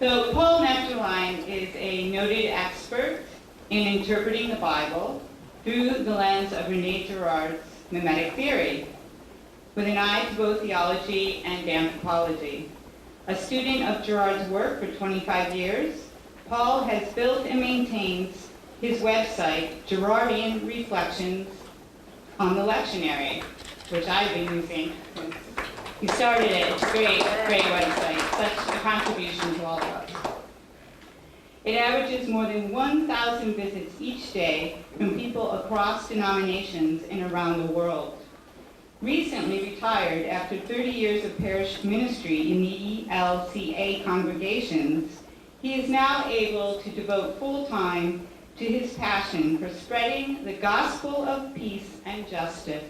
So Paul Nuechterlein is a noted expert in interpreting the Bible through the lens of Rene Girard's Mimetic theory, with an eye to both theology and anthropology. A student of Girard's work for 25 years, Paul has built and maintains his website, Girardian Reflections on the Lectionary, which I've been using since he started it. It's a great website, such a contribution to all of us. It averages more than 1,000 visits each day from people across denominations and around the world. Recently retired after 30 years of parish ministry in the ELCA congregations, he is now able to devote full time to his passion for spreading the gospel of peace and justice,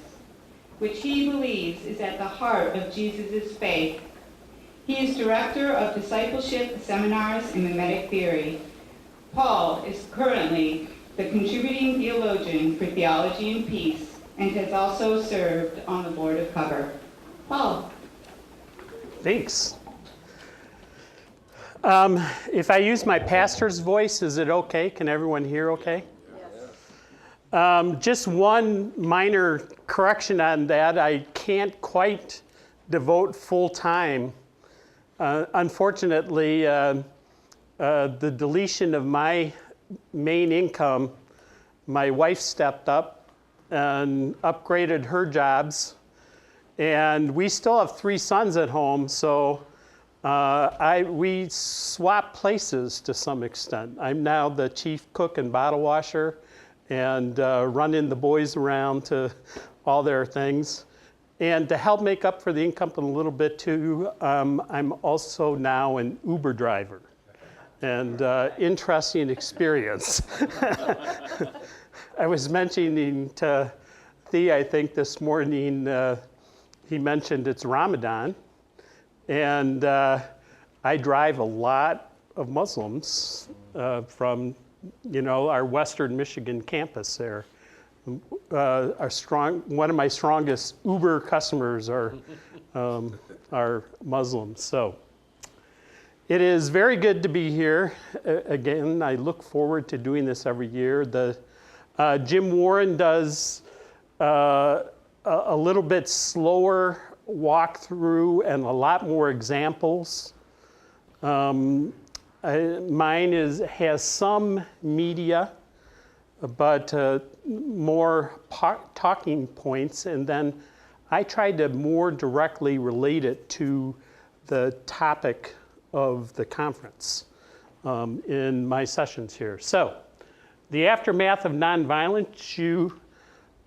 which he believes is at the heart of Jesus' faith. He is director of discipleship seminars in Mimetic theory. Paul is currently the contributing theologian for Theology and Peace and has also served on the board of Cover. Paul. Thanks. If I use my pastor's voice, is it okay? Can everyone hear okay? Yes. Just one minor correction on that. I can't quite devote full time. Unfortunately, the deletion of my main income, my wife stepped up and upgraded her jobs, and we still have 3 sons at home, so we swap places to some extent. I'm now the chief cook and bottle washer and running the boys around to all their things. And to help make up for the income a little bit too, I'm also now an Uber driver. And interesting experience. I was mentioning to Thea, I think this morning, he mentioned it's Ramadan. And I drive a lot of Muslims from, our Western Michigan campus there. One of my strongest Uber customers are Muslims. So it is very good to be here. Again, I look forward to doing this every year. Jim Warren does a little bit slower walkthrough and a lot more examples. Mine has some media, but more talking points, and then I tried to more directly relate it to the topic of the conference in my sessions here. So, the aftermath of nonviolence, you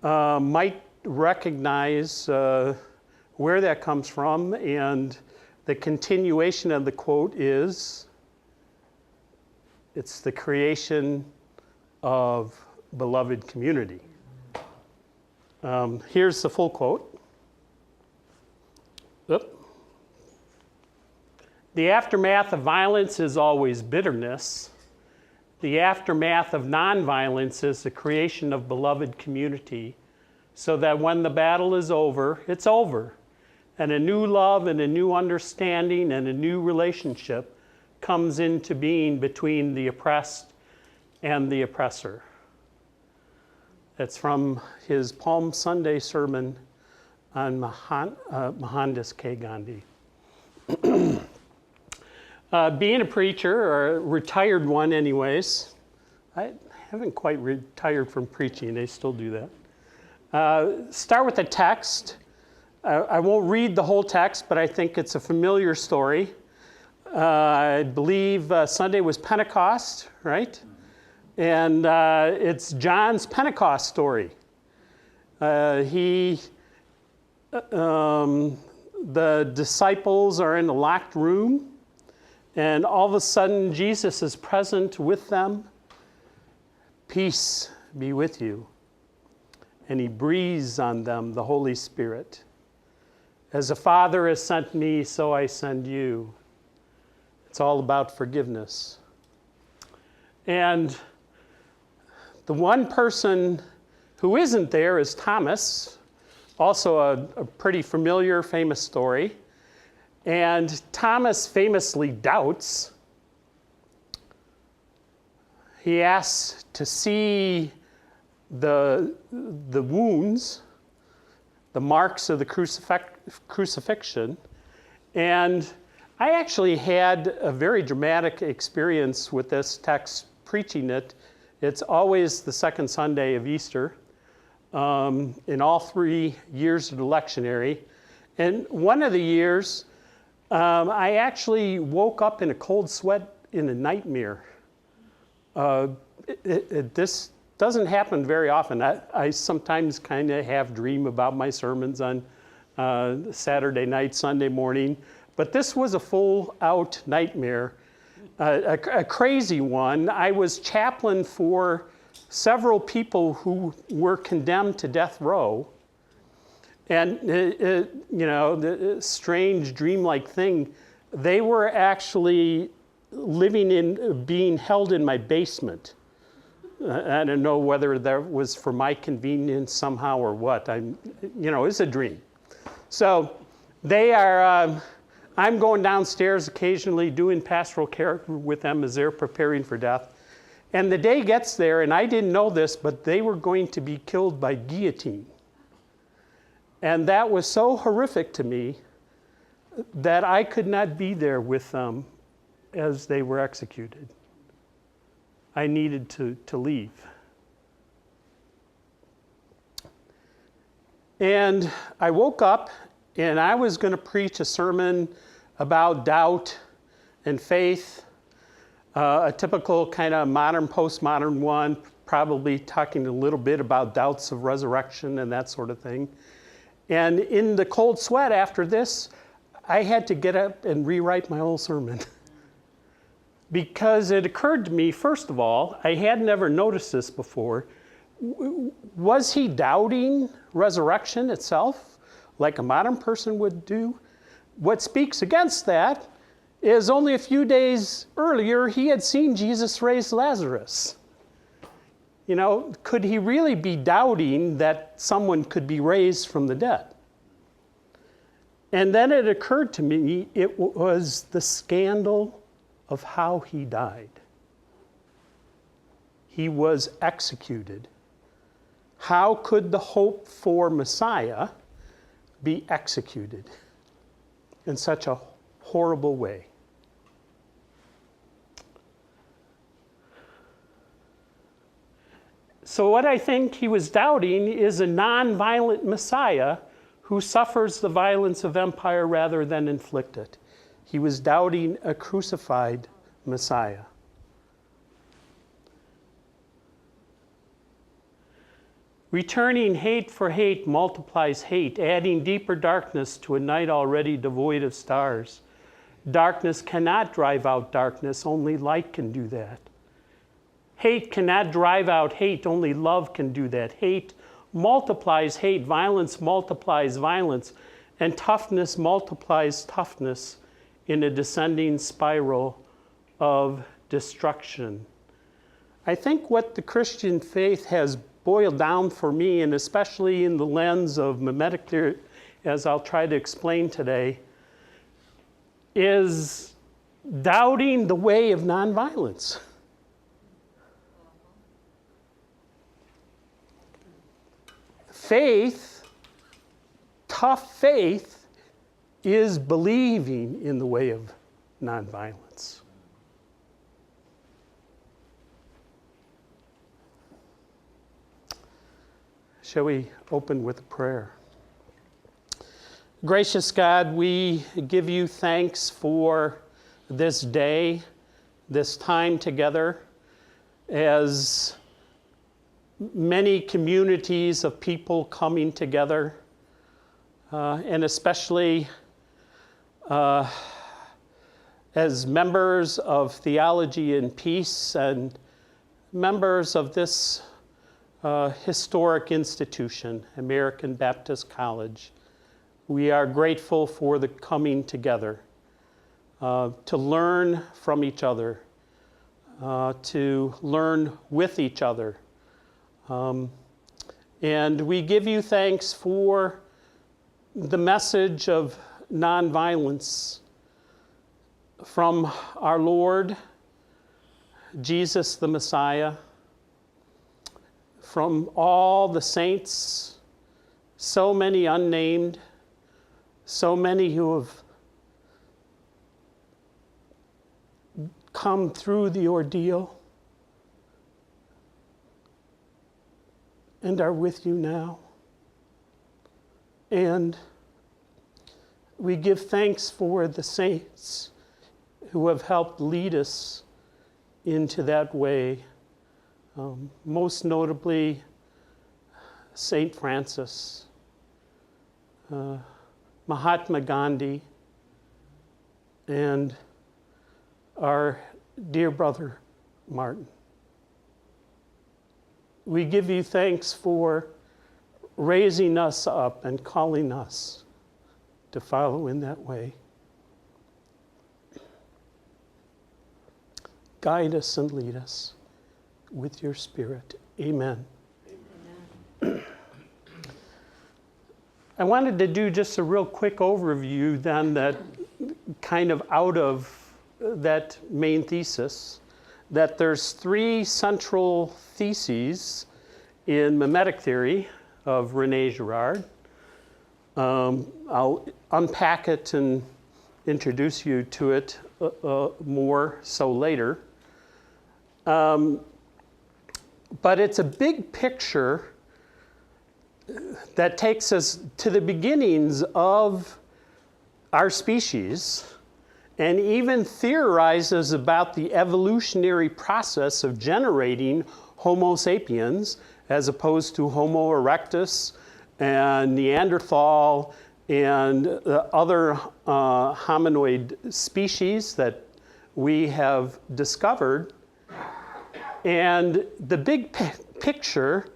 might recognize where that comes from, and the continuation of the quote is, it's the creation of beloved community. Here's the full quote. The aftermath of violence is always bitterness. The aftermath of nonviolence is the creation of beloved community, so that when the battle is over, it's over. And a new love and a new understanding and a new relationship comes into being between the oppressed and the oppressor. That's from his Palm Sunday sermon on Mohandas K. Gandhi. Being a preacher, or a retired one anyways, I haven't quite retired from preaching, I still do that. Start with the text. I won't read the whole text, but I think it's a familiar story. I believe Sunday was Pentecost, right? And it's John's Pentecost story. The disciples are in a locked room, and all of a sudden Jesus is present with them. Peace be with you. And he breathes on them the Holy Spirit. As the Father has sent me, so I send you. It's all about forgiveness. And the one person who isn't there is Thomas, also a pretty familiar, famous story. And Thomas famously doubts, he asks to see the wounds, the marks of the crucifixion. And I actually had a very dramatic experience with this text, preaching it. It's always the second Sunday of Easter in all 3 years of the lectionary. And one of the years, I actually woke up in a cold sweat in a nightmare. This doesn't happen very often. I sometimes kind of have dream about my sermons on Saturday night, Sunday morning, but this was a full-out nightmare, a crazy one. I was chaplain for several people who were condemned to death row, and the strange dreamlike thing, they were actually being held in my basement. I don't know whether that was for my convenience somehow or what. It's a dream. So they are, I'm going downstairs occasionally doing pastoral care with them as they're preparing for death. And the day gets there, and I didn't know this, but they were going to be killed by guillotine. And that was so horrific to me that I could not be there with them as they were executed. I needed to leave. And I woke up, and I was going to preach a sermon about doubt and faith, a typical kind of modern, postmodern one, probably talking a little bit about doubts of resurrection and that sort of thing. And in the cold sweat after this, I had to get up and rewrite my whole sermon. Because it occurred to me, first of all, I had never noticed this before. Was he doubting resurrection itself, like a modern person would do? What speaks against that is only a few days earlier, he had seen Jesus raise Lazarus. Could he really be doubting that someone could be raised from the dead? And then it occurred to me, it was the scandal of how he died. He was executed. How could the hope for Messiah be executed in such a horrible way? So what I think he was doubting is a non-violent Messiah who suffers the violence of empire rather than inflict it. He was doubting a crucified Messiah. Returning hate for hate multiplies hate, adding deeper darkness to a night already devoid of stars. Darkness cannot drive out darkness, only light can do that. Hate cannot drive out hate, only love can do that. Hate multiplies hate, violence multiplies violence, and toughness multiplies toughness in a descending spiral of destruction. I think what the Christian faith has boiled down for me, and especially in the lens of mimetic theory, as I'll try to explain today, is doubting the way of nonviolence. Faith, tough faith, is believing in the way of nonviolence. Shall we open with a prayer? Gracious God, we give you thanks for this day, this time together, as many communities of people coming together, and especially as members of Theology and Peace and members of this historic institution, American Baptist College. We are grateful for the coming together to learn from each other, to learn with each other. And we give you thanks for the message of nonviolence from our Lord Jesus the Messiah, from all the saints, so many unnamed, so many who have come through the ordeal and are with you now. And we give thanks for the saints who have helped lead us into that way. Most notably, Saint Francis, Mahatma Gandhi, and our dear brother Martin. We give you thanks for raising us up and calling us to follow in that way. Guide us and lead us with your Spirit. Amen. Amen. I wanted to do just a real quick overview then, that kind of out of that main thesis, that there's three central theses in mimetic theory of Rene Girard. I'll unpack it and introduce you to it more so later. But it's a big picture that takes us to the beginnings of our species and even theorizes about the evolutionary process of generating Homo sapiens as opposed to Homo erectus and Neanderthal and other hominoid species that we have discovered. And the big picture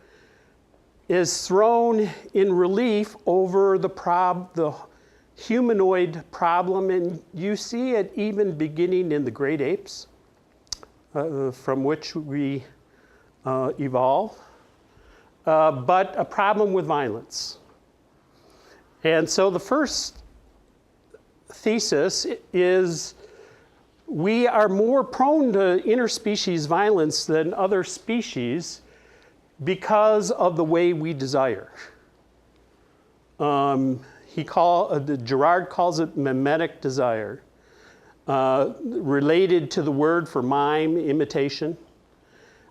is thrown in relief over the humanoid problem, and you see it even beginning in the great apes, from which we evolve, but a problem with violence. And so the first thesis is we are more prone to interspecies violence than other species because of the way we desire. Girard calls it mimetic desire, related to the word for mime, imitation,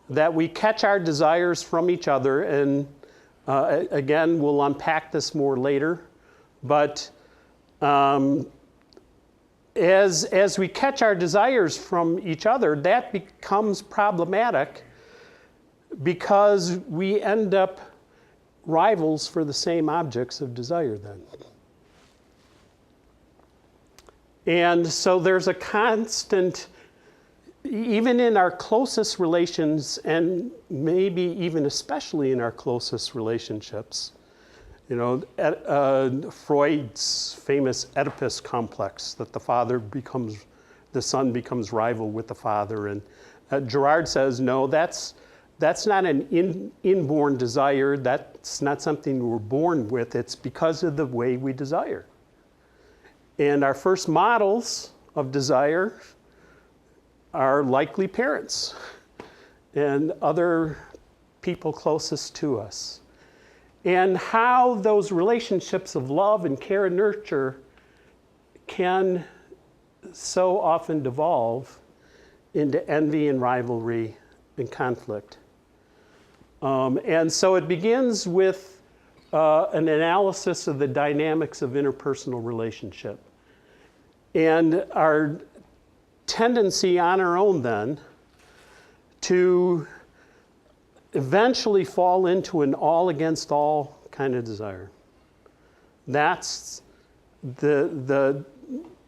that we catch our desires from each other, and again, we'll unpack this more later, but as we catch our desires from each other, that becomes problematic because we end up rivals for the same objects of desire then. And so there's a constant, even in our closest relations, and maybe even especially in our closest relationships, you know, Freud's famous Oedipus complex, that the son becomes rival with the father. And Girard says, no, that's not an inborn desire. That's not something we're born with. It's because of the way we desire. And our first models of desire are likely parents and other people closest to us. And how those relationships of love and care and nurture can so often devolve into envy and rivalry and conflict. And so it begins with an analysis of the dynamics of interpersonal relationship. And our tendency on our own then to eventually fall into an all against all kind of desire. That's the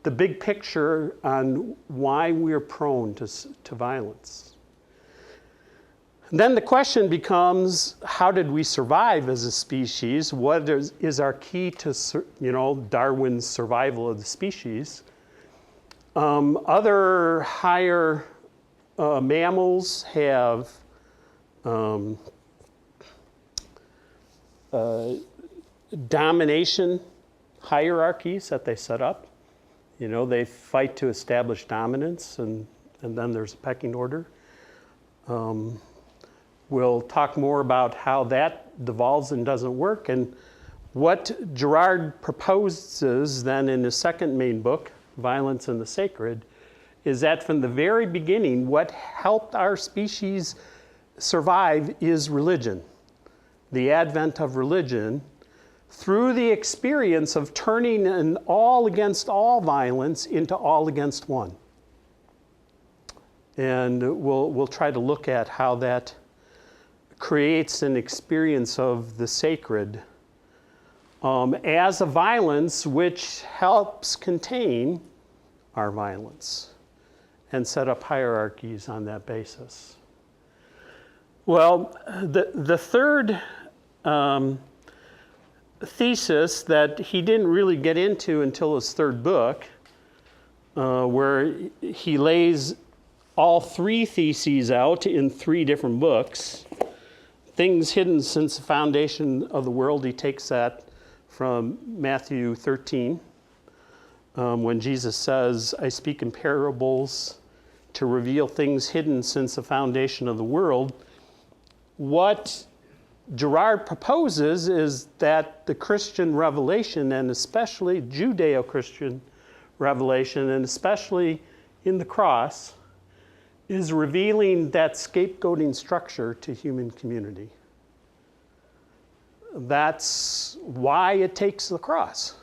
big picture on why we're prone to violence. And then the question becomes, how did we survive as a species? What is our key to, Darwin's survival of the species? Other higher mammals have domination hierarchies that they set up. They fight to establish dominance, and then there's a pecking order. We'll talk more about how that devolves and doesn't work. And what Girard proposes then in his second main book, Violence and the Sacred, is that from the very beginning, what helped our species survive is religion. The advent of religion through the experience of turning an all against all violence into all against one. And we'll try to look at how that creates an experience of the sacred as a violence which helps contain our violence and set up hierarchies on that basis. Well, the third thesis that he didn't really get into until his third book, where he lays all three theses out in three different books. Things hidden since the foundation of the world, he takes that from Matthew 13, when Jesus says, I speak in parables to reveal things hidden since the foundation of the world. What Girard proposes is that the Christian revelation, and especially Judeo-Christian revelation, and especially in the cross, is revealing that scapegoating structure to human community. That's why it takes the cross.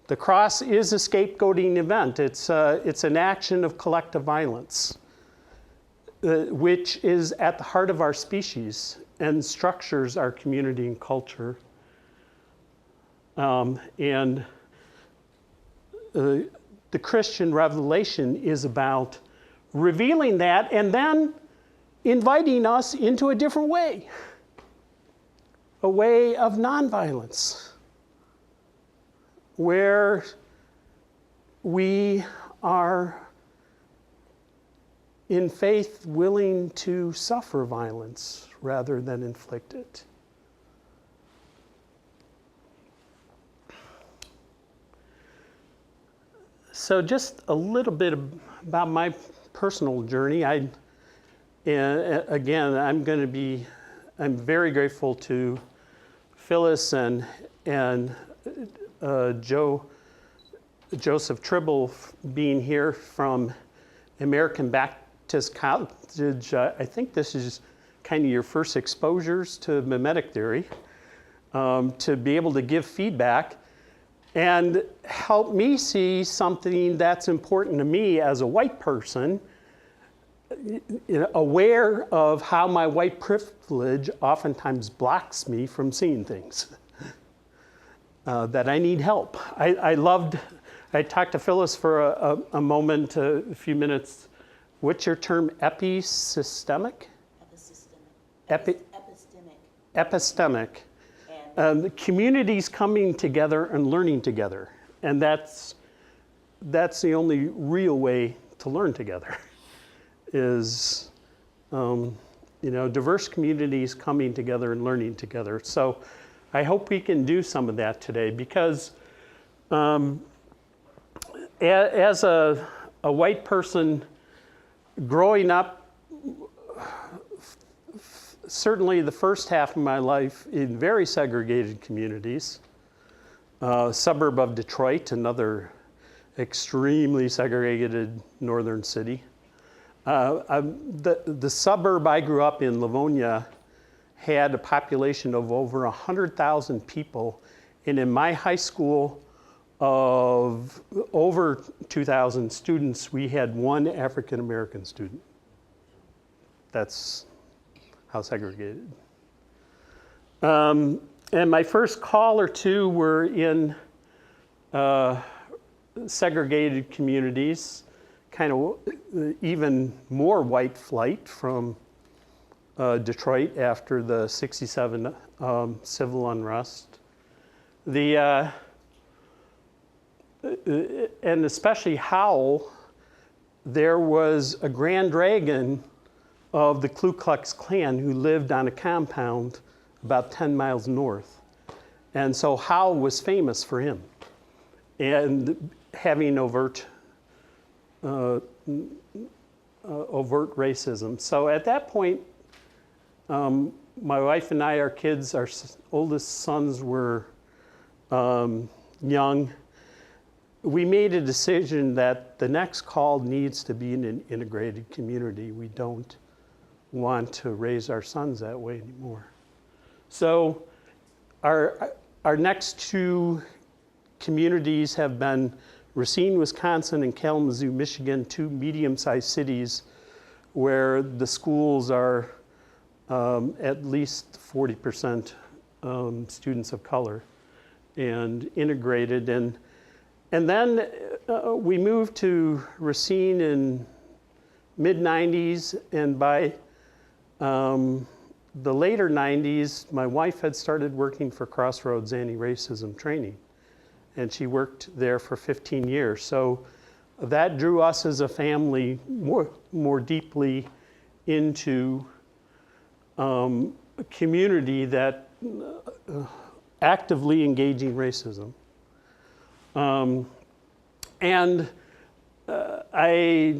The cross is a scapegoating event. It's an action of collective violence, which is at the heart of our species and structures our community and culture. And the Christian revelation is about revealing that and then inviting us into a different way, a way of nonviolence, where we are in faith willing to suffer violence rather than inflict it. So just a little bit about my personal journey. I'm very grateful to Phyllis and Joseph Tribble being here from American Baptist College. I think this is kind of your first exposures to mimetic theory, to be able to give feedback and help me see something that's important to me as a white person, aware of how my white privilege oftentimes blocks me from seeing things, that I need help. I talked to Phyllis for a moment, a few minutes. What's your term, epistemic? Epistemic. The communities coming together and learning together. And that's the only real way to learn together, is diverse communities coming together and learning together. So I hope we can do some of that today, because as a white person growing up, certainly the first half of my life in very segregated communities, suburb of Detroit, another extremely segregated northern city. The suburb I grew up in, Livonia, had a population of over 100,000 people, and in my high school of over 2,000 students, we had one African American student. That's how segregated. And my first call or two were in segregated communities, kind of even more white flight from Detroit after the '67 civil unrest. And especially how there was a Grand Dragon of the Ku Klux Klan who lived on a compound about 10 miles north. And so Howe was famous for him and having overt overt racism. So at that point, my wife and I, our kids, our oldest sons were young. We made a decision that the next call needs to be in an integrated community. We don't want to raise our sons that way anymore. So our next two communities have been Racine, Wisconsin, and Kalamazoo, Michigan, two medium-sized cities where the schools are at least 40% students of color and integrated. And then we moved to Racine in mid-90s, and by the later 90s, my wife had started working for Crossroads Anti-Racism Training, and she worked there for 15 years. So that drew us as a family more deeply into a community that actively engaging racism. I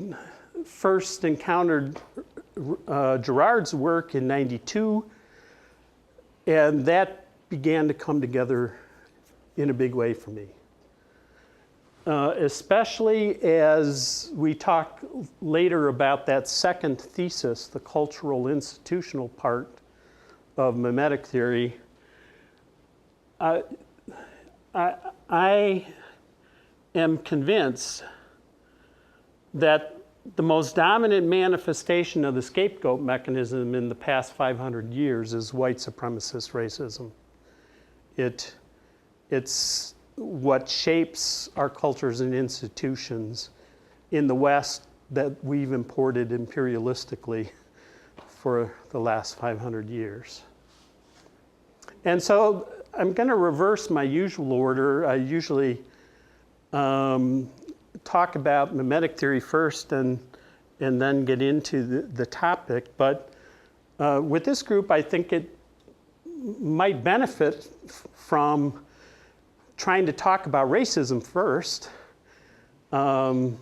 first encountered Girard's work in '92, and that began to come together in a big way for me. Especially as we talk later about that second thesis, the cultural institutional part of mimetic theory. I am convinced that the most dominant manifestation of the scapegoat mechanism in the past 500 years is white supremacist racism. It's what shapes our cultures and institutions in the West that we've imported imperialistically for the last 500 years. And so I'm going to reverse my usual order. I usually talk about mimetic theory first and then get into the topic. But with this group, I think it might benefit from trying to talk about racism first and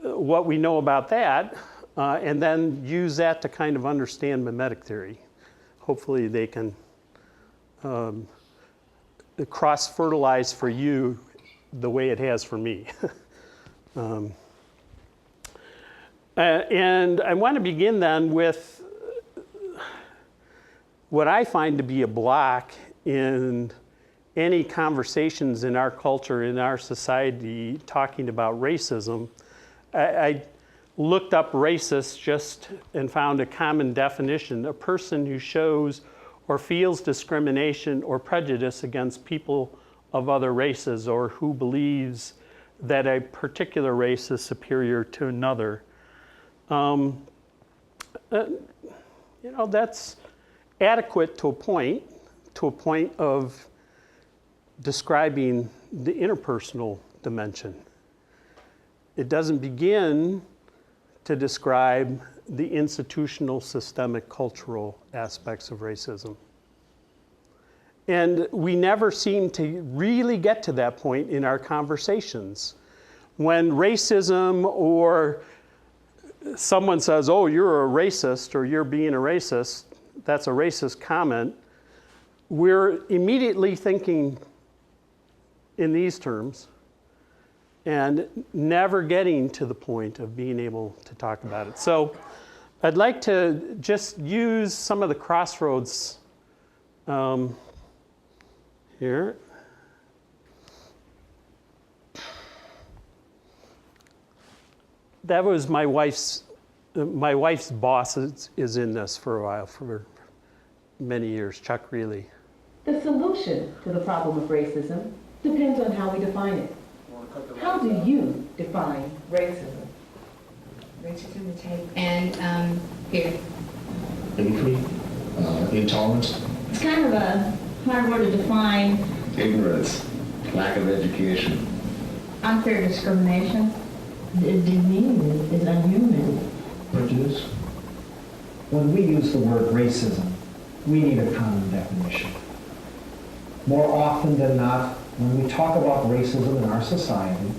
what we know about that, and then use that to kind of understand mimetic theory. Hopefully they can cross-fertilize for you the way it has for me. And I want to begin then with what I find to be a block in any conversations in our culture, in our society, talking about racism. I looked up racist just and found a common definition: a person who shows or feels discrimination or prejudice against people of other races, or who believes that a particular race is superior to another. That's adequate to a point of describing the interpersonal dimension. It doesn't begin to describe the institutional, systemic, cultural aspects of racism. And we never seem to really get to that point in our conversations. When racism or someone says, oh, you're a racist, or you're being a racist, that's a racist comment, we're immediately thinking in these terms and never getting to the point of being able to talk about it. So I'd like to just use some of the crossroads here. That was my wife's boss is in this for a while, for many years, Chuck Reilly. The solution to the problem of racism depends on how we define it. How do you define racism? Racism is hate and fear. Bigotry, intolerance. It's kind of a hard word to define. Ignorance, lack of education. Unfair discrimination. The demeanor is unhuman. Prejudice. When we use the word racism, we need a common definition. More often than not, when we talk about racism in our society,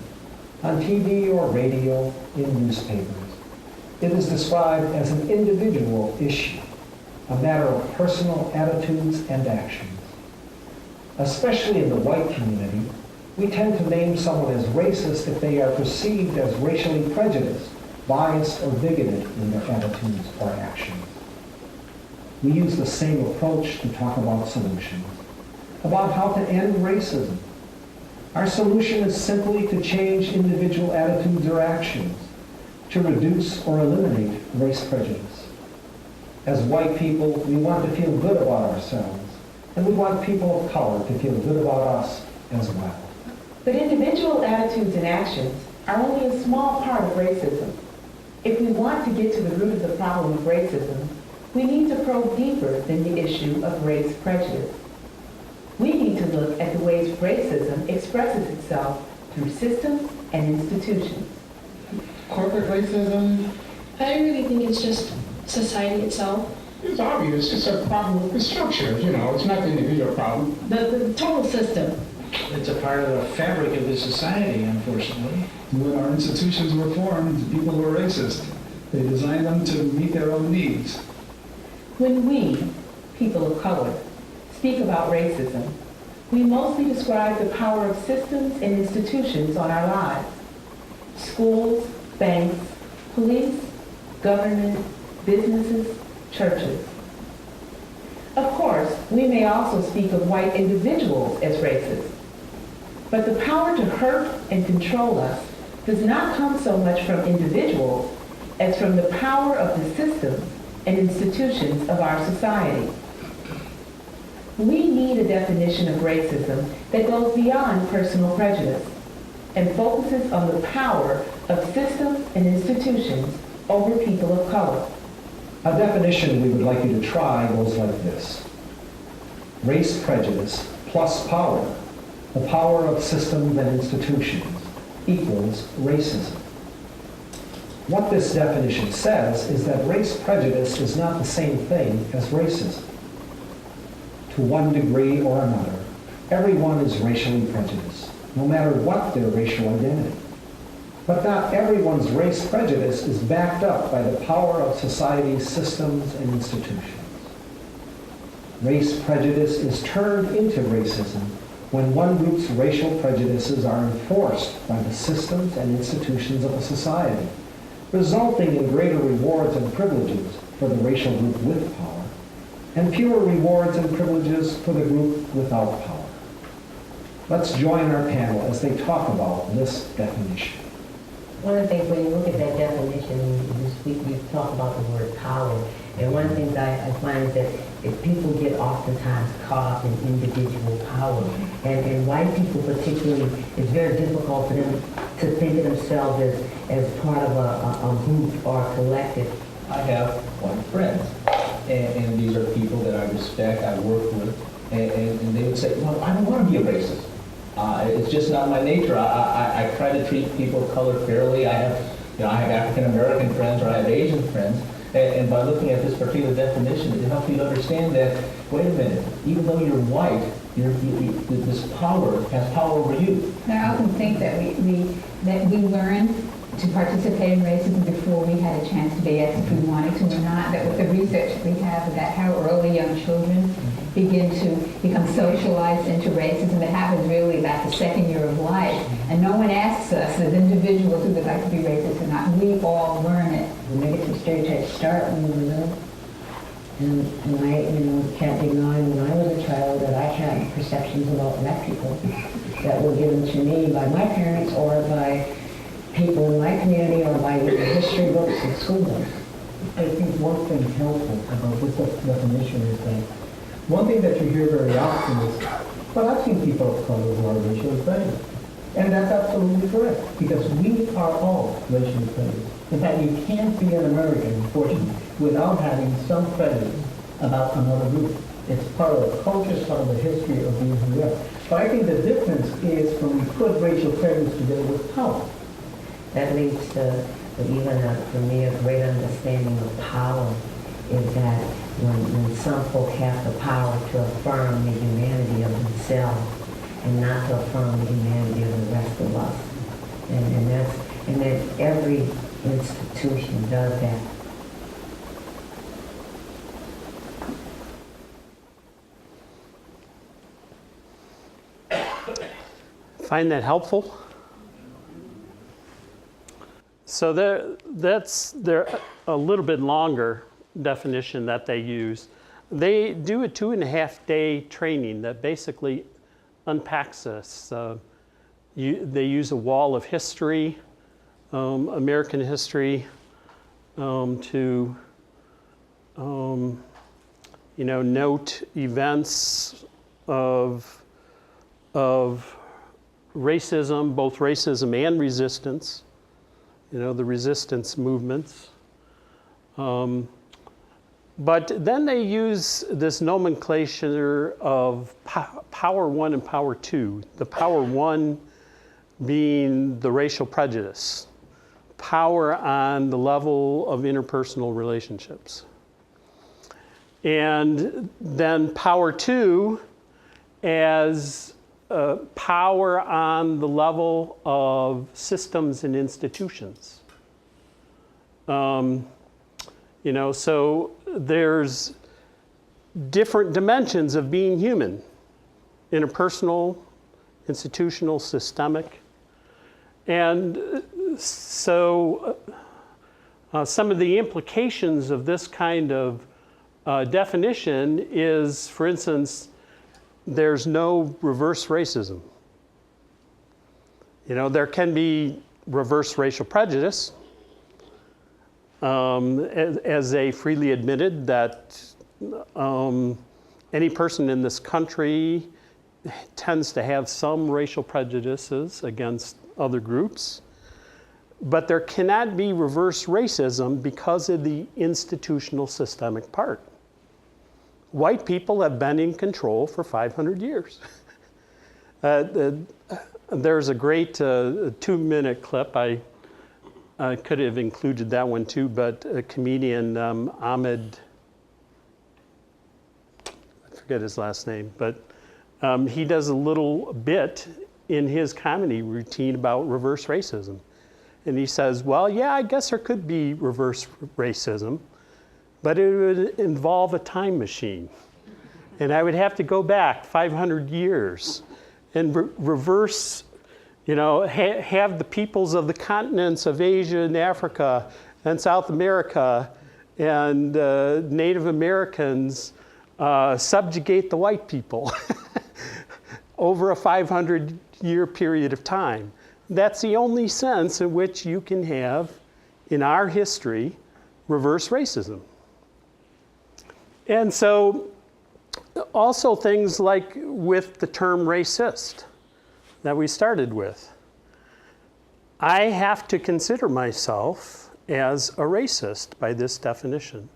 on TV or radio, in newspapers. It is described as an individual issue, a matter of personal attitudes and actions. Especially in the white community, we tend to name someone as racist if they are perceived as racially prejudiced, biased, or bigoted in their attitudes or actions. We use the same approach to talk about solutions, about how to end racism. Our solution is simply to change individual attitudes or actions, to reduce or eliminate race prejudice. As white people, we want to feel good about ourselves, and we want people of color to feel good about us as well. But individual attitudes and actions are only a small part of racism. If we want to get to the root of the problem of racism, we need to probe deeper than the issue of race prejudice. We need to look at the ways racism expresses itself through systems and institutions. Corporate racism? I really think it's just society itself. It's obvious. It's a problem with the structure, It's not the individual problem. The total system. It's a part of the fabric of the society, unfortunately. When our institutions were formed, people were racist. They designed them to meet their own needs. When we, people of color, speak about racism, we mostly describe the power of systems and institutions on our lives. Schools, banks, police, government, businesses, churches. Of course, we may also speak of white individuals as racist. But the power to hurt and control us does not come so much from individuals as from the power of the systems and institutions of our society. We need a definition of racism that goes beyond personal prejudice and focuses on the power of systems and institutions over people of color. A definition we would like you to try goes like this. Race prejudice plus power, the power of systems and institutions, equals racism. What this definition says is that race prejudice is not the same thing as racism. To one degree or another, everyone is racially prejudiced, no matter what their racial identity. But not everyone's race prejudice is backed up by the power of society's systems and institutions. Race prejudice is turned into racism when one group's racial prejudices are enforced by the systems and institutions of a society, resulting in greater rewards and privileges for the racial group with power, and fewer rewards and privileges for the group without power. Let's join our panel as they talk about this definition. One of the things, when you look at that definition, you talk about the word power, and one of the things I find is that if people get oftentimes caught up in individual power, and white people particularly, it's very difficult for them to think of themselves as part of a group or a collective. I have white friends, and these are people that I respect, I work with, and they would say, well, I don't want to be a racist. It's just not my nature. I try to treat people of color fairly. I have African American friends or I have Asian friends, and by looking at this particular definition, it helps you to understand that, wait a minute, even though you're white, this power has power over you. I often think that we learn to participate in racism before we had a chance to be asked if we wanted to or not. That with the research that we have about how early young children begin to become socialized into racism, it happens really about the second year of life. And no one asks us as individuals who would like to be racist or not. We all learn it. The negative stereotypes start when we were little. And I can't deny when I was a child that I had perceptions about black people that were given to me by my parents or by people in my community or by history books and school books. I think one thing helpful about this definition is that one thing that you hear very often is, well, I've seen people of color who are racially prejudiced. And that's absolutely correct, because we are all racially prejudiced. In fact, you can't be an American, unfortunately, without having some prejudice about another group. It's part of the culture, it's part of the history of being who we are. But I think the difference is when we put racial prejudice together with power. That leads to even, for me, a great understanding of power is that when some folk have the power to affirm the humanity of themselves and not to affirm the humanity of the rest of us. And that every institution does that. Find that helpful? So that's a little bit longer definition that they use. They do a 2.5-day training that basically unpacks this. They use a wall of history, American history, to note events of racism, both racism and resistance. The resistance movements. But then they use this nomenclature of power one and power two. The power one being the racial prejudice, power on the level of interpersonal relationships. And then power two as power on the level of systems and institutions. So there's different dimensions of being human: interpersonal, institutional, systemic. And so some of the implications of this kind of definition is, for instance, there's no reverse racism. There can be reverse racial prejudice, as they freely admitted that any person in this country tends to have some racial prejudices against other groups. But there cannot be reverse racism because of the institutional systemic part. White people have been in control for 500 years. There's a great 2-minute clip. I could have included that one too, but a comedian, Ahmed, I forget his last name, but he does a little bit in his comedy routine about reverse racism. And he says, well, yeah, I guess there could be reverse racism, but it would involve a time machine. And I would have to go back 500 years and reverse, have the peoples of the continents of Asia and Africa and South America and Native Americans subjugate the white people over a 500-year period of time. That's the only sense in which you can have, in our history, reverse racism. And so also things like with the term racist that we started with. I have to consider myself as a racist by this definition.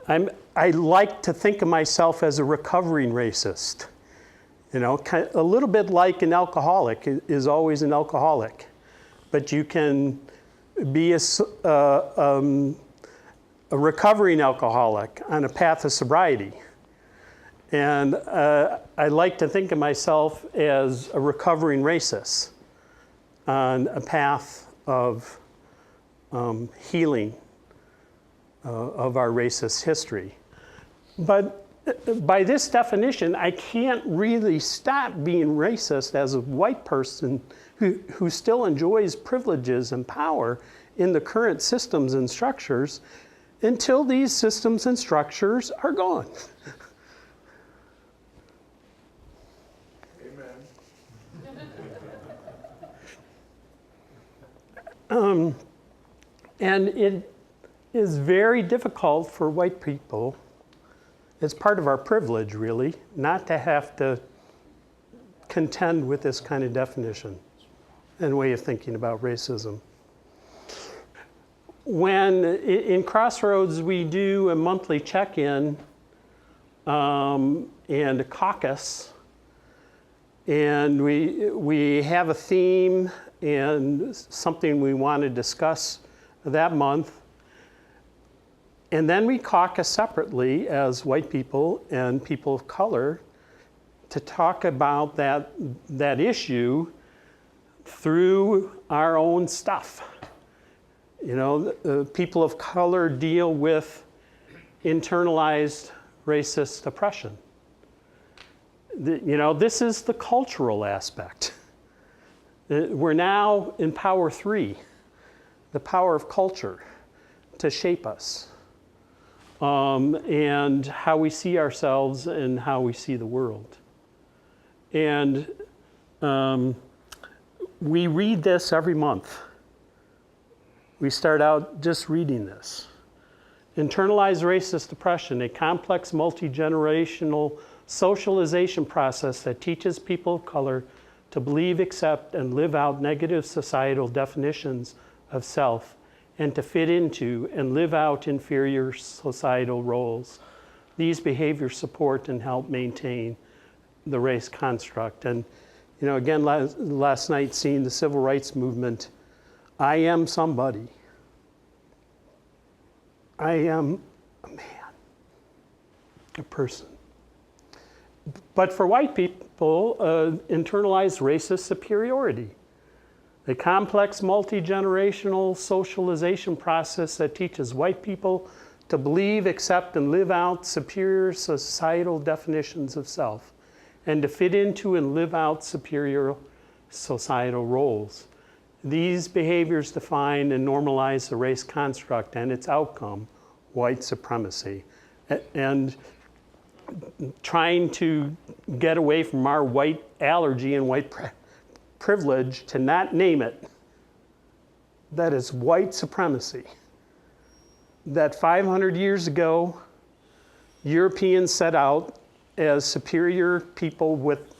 I like to think of myself as a recovering racist. A little bit like an alcoholic is always an alcoholic. But you can be a recovering alcoholic on a path of sobriety. And I like to think of myself as a recovering racist on a path of healing of our racist history. But by this definition, I can't really stop being racist as a white person who still enjoys privileges and power in the current systems and structures until these systems and structures are gone. Amen. And it is very difficult for white people. It's part of our privilege, really, not to have to contend with this kind of definition and way of thinking about racism. When in Crossroads we do a monthly check-in and a caucus, and we have a theme and something we want to discuss that month. And then we caucus separately as white people and people of color to talk about that issue through our own stuff. You know, people of color deal with internalized racist oppression. You know, this is the cultural aspect. We're now in power 3, the power of culture to shape us, and how we see ourselves and how we see the world. And we read this every month. We start out just reading this. Internalized racist oppression, a complex multi-generational socialization process that teaches people of color to believe, accept, and live out negative societal definitions of self, and to fit into and live out inferior societal roles. These behaviors support and help maintain the race construct. And, you know, again, last night, seeing the civil rights movement, I am somebody. I am a man, a person. But for white people, internalized racist superiority, a complex multi-generational socialization process that teaches white people to believe, accept, and live out superior societal definitions of self, and to fit into and live out superior societal roles. These behaviors define and normalize the race construct and its outcome, white supremacy. And trying to get away from our white allergy and white privilege to not name it, that is white supremacy. That 500 years ago, Europeans set out as superior people with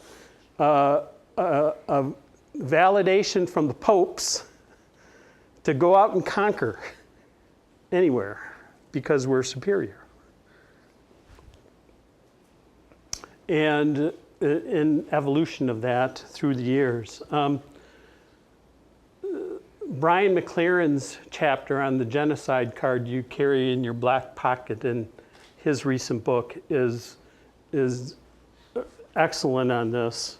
validation from the popes to go out and conquer anywhere because we're superior. And an evolution of that through the years. Brian McLaren's chapter on the genocide card you carry in your black pocket in his recent book is excellent on this.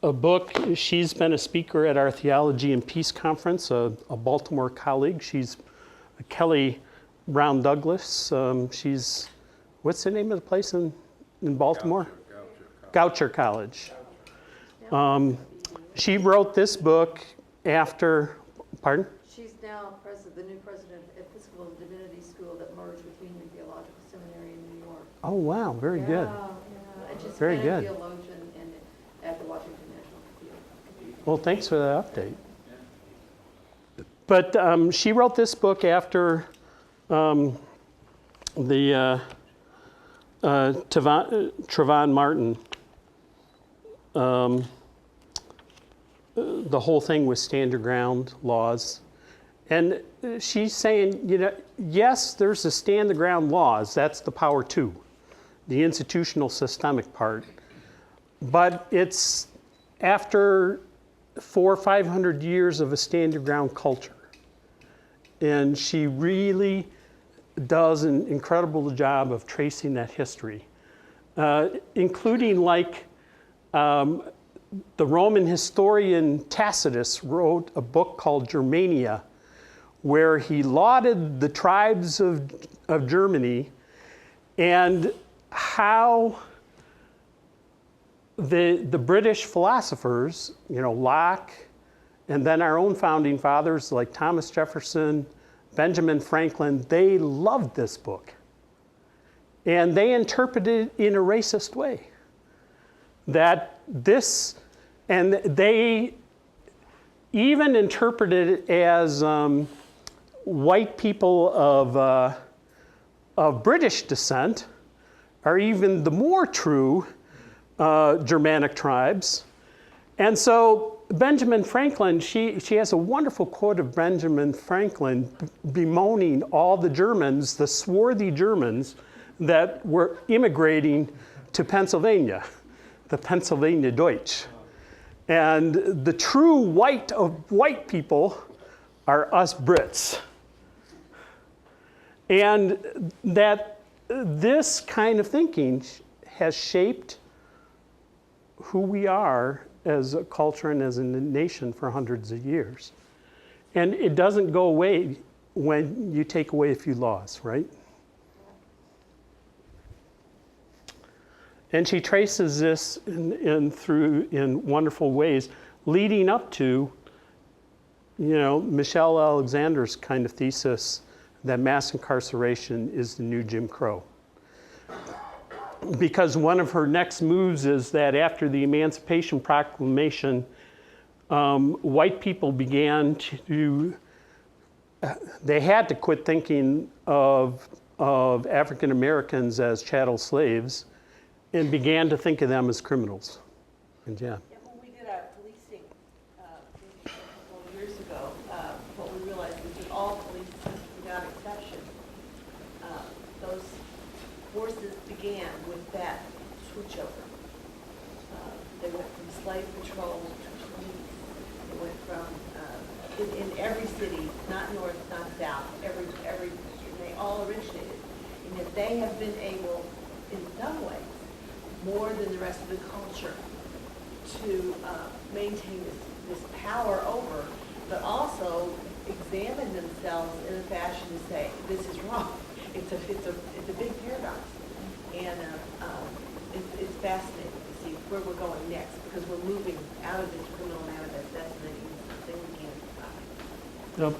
A book, she's been a speaker at our Theology and Peace Conference, a Baltimore colleague. She's Kelly Brown Douglas. She's, what's the name of the place in Baltimore? Goucher College. She wrote this book after, pardon? She's now the new president of Episcopal Divinity School that merged with Union Theological Seminary in New York. Oh, wow, very good. Yeah, and she's very been good. a theologian at the Washington National Theater. Well, thanks for that update. But she wrote this book after Trayvon Martin, the whole thing with stand your ground laws. And she's saying, you know, yes, there's the stand the ground laws. That's the power 2, the institutional systemic part. But it's after 400 or 500 years of a stand your ground culture. And she really does an incredible job of tracing that history, including like the Roman historian Tacitus wrote a book called Germania, where he lauded the tribes of Germany and how the British philosophers, you know, Locke, and then our own founding fathers like Thomas Jefferson, Benjamin Franklin, they loved this book. And they interpreted it in a racist way. That this, and they even interpreted it as white people of British descent are even the more true Germanic tribes. And so Benjamin Franklin, she has a wonderful quote of Benjamin Franklin bemoaning all the Germans, the swarthy Germans that were immigrating to Pennsylvania, the Pennsylvania Deutsch. And the true white of white people are us Brits. And that this kind of thinking has shaped who we are as a culture and as a nation for hundreds of years. And it doesn't go away when you take away a few laws, right? And she traces this in wonderful ways, leading up to, Michelle Alexander's kind of thesis that mass incarceration is the new Jim Crow. Because one of her next moves is that after the Emancipation Proclamation, white people began to, they had to quit thinking of African Americans as chattel slaves and began to think of them as criminals. And yeah, when we did our policing a couple of years ago, what we realized is that all police systems, without exception, those forces began with that switchover. They went from slave patrol to police. They went from, in every city, not north, not south, they all originated. And yet they have been able, in some ways, more than the rest of the culture, to maintain this power over, but also examine themselves in a fashion to say, this is wrong. It's a big paradox. And it's fascinating to see where we're going next, because we're moving out of this criminal manifest. That's the thing we can't stop. Yep.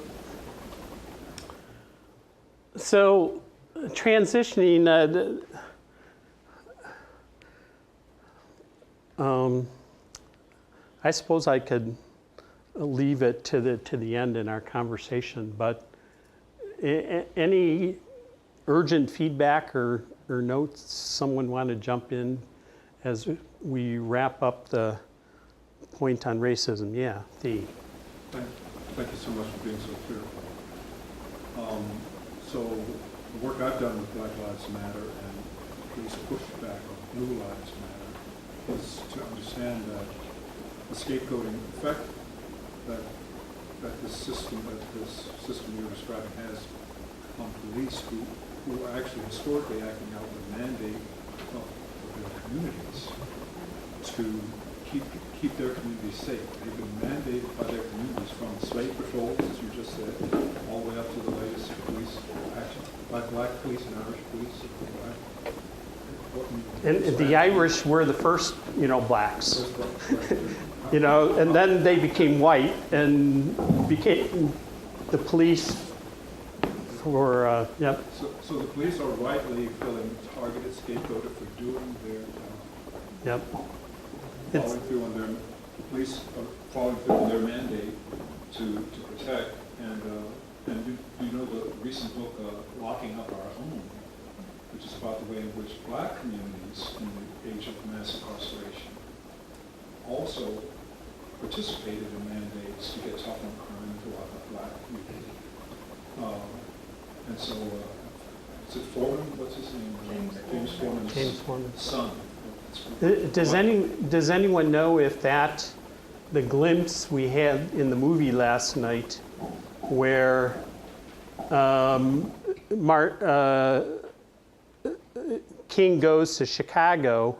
So, transitioning, I suppose I could leave it to the end in our conversation, but any urgent feedback or notes someone want to jump in as we wrap up the point on racism? Yeah, Thank you so much for being so clear. So the work I've done with Black Lives Matter and police pushback on Blue Lives Matter is to understand that the scapegoating effect that this system you're describing has on police who are actually historically acting out the mandate of their communities to keep their communities safe. They've been mandated by their communities from slave patrols, as you just said, all the way up to the latest police action by black police and Irish police. And the Irish were the first, blacks. And then they became white and became the police for, yep. So the police are rightly feeling targeted, scapegoated for doing their job. Yep. Following through on their police are following through on their mandate to protect. And you know the recent book, Locking Up Our Own, which is about the way in which black communities in the age of mass incarceration also participated in mandates to get tough on crime throughout the black community. And so, is it Foreman? What's his name? James Foreman's son. Does anyone know if the glimpse we had in the movie last night, where King goes to Chicago,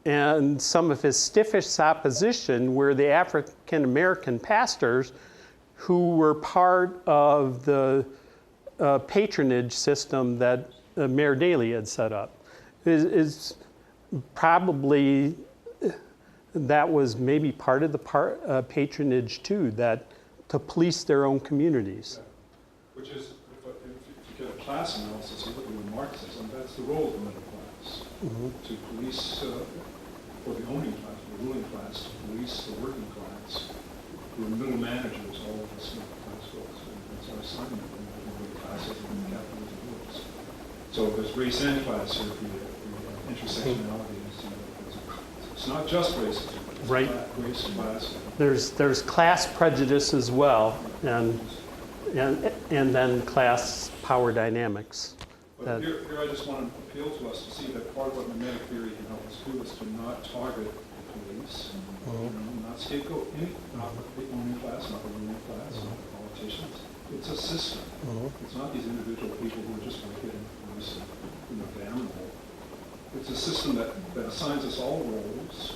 and some of his stiffest opposition were the African American pastors who were part of the patronage system that Mayor Daley had set up. Is probably that was maybe part of the patronage too, that to police their own communities. Which is, if you get a class analysis, you look at the Marxism, that's the role of the middle class, to police, for the owning class, the ruling class, to police the working class, who are middle managers, all of us middle class folks. And that's our assignment in the middle classes and capitalism works. So there's race and class here, the intersectionality. It's not just racism. It's right. Race, class. There's class prejudice as well, and then class power dynamics. But here I just want to appeal to us to see that part of what mimetic theory can help us do is to not target the police, not scapegoat not the owning class, not the ruling class, not the politicians. It's a system. It's not these individual people who are just wicked and police and damnable. It's a system that assigns us all roles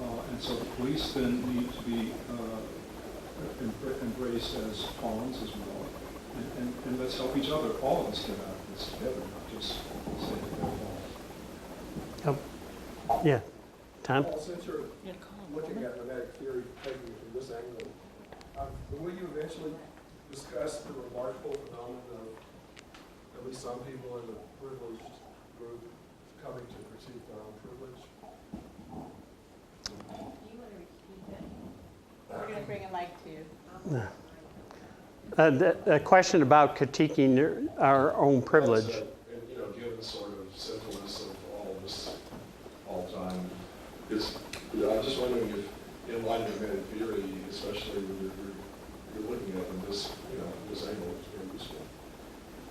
And so the police then need to be embraced as pawns as well. And let's help each other. All of us get out of this together, not just say that they're pawns. Yeah, Tom? Well, since you're looking at mimetic theory, taking it from this angle, will you eventually discuss the remarkable phenomenon of at least some people in the privileged group coming to critique their own privilege? You want to repeat it? We're going to bring a mic to you. A question about critiquing our own privilege. And, you know, given the sort of sinfulness of all of this all the time, I'm just wondering if, in light of mimetic theory, especially when you're looking at it this, you know, this angle, it's very useful.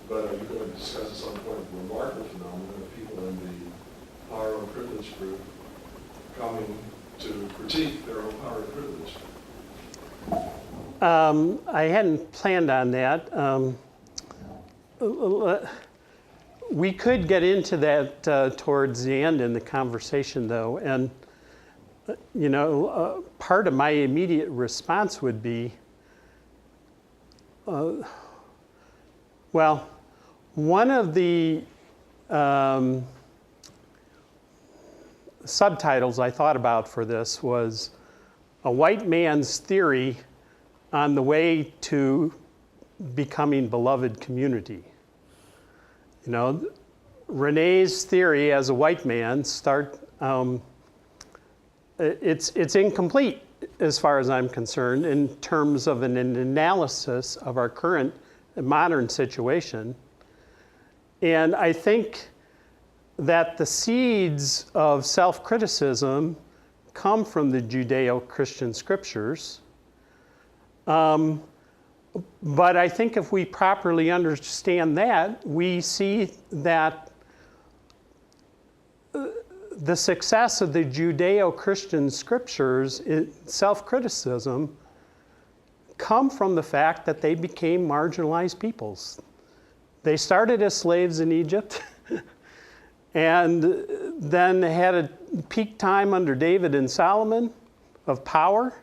But are you going to discuss at some point the remarkable phenomenon of people in the power and privilege group coming to critique their own power and privilege? I hadn't planned on that. We could get into that towards the end in the conversation, though. And, you know, part of my immediate response would be, well, one of the subtitles I thought about for this was a white man's theory on the way to becoming beloved community. You know, Rene's theory as a white man it's incomplete as far as I'm concerned in terms of an analysis of our current modern situation. And I think that the seeds of self-criticism come from the Judeo-Christian scriptures. But I think if we properly understand that, we see that the success of the Judeo-Christian scriptures, self-criticism, come from the fact that they became marginalized peoples. They started as slaves in Egypt and then had a peak time under David and Solomon of power.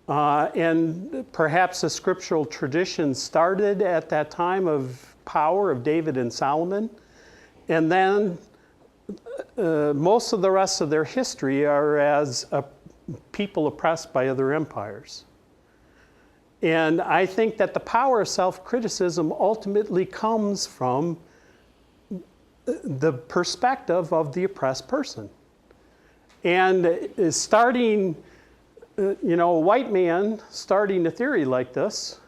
And perhaps the scriptural tradition started at that time of power of David and Solomon. And then most of the rest of their history are as a people oppressed by other empires. And I think that the power of self-criticism ultimately comes from the perspective of the oppressed person. And starting, you know, a white man starting a theory like this,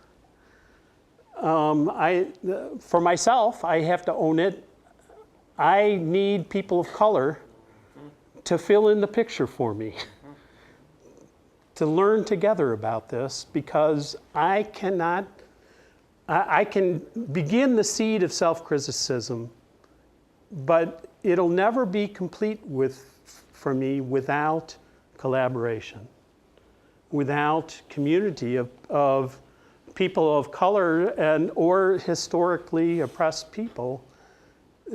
for myself, I have to own it. I need people of color to fill in the picture for me, to learn together about this, because I can begin the seed of self-criticism, but it'll never be complete for me without collaboration, without community of people of color or historically oppressed people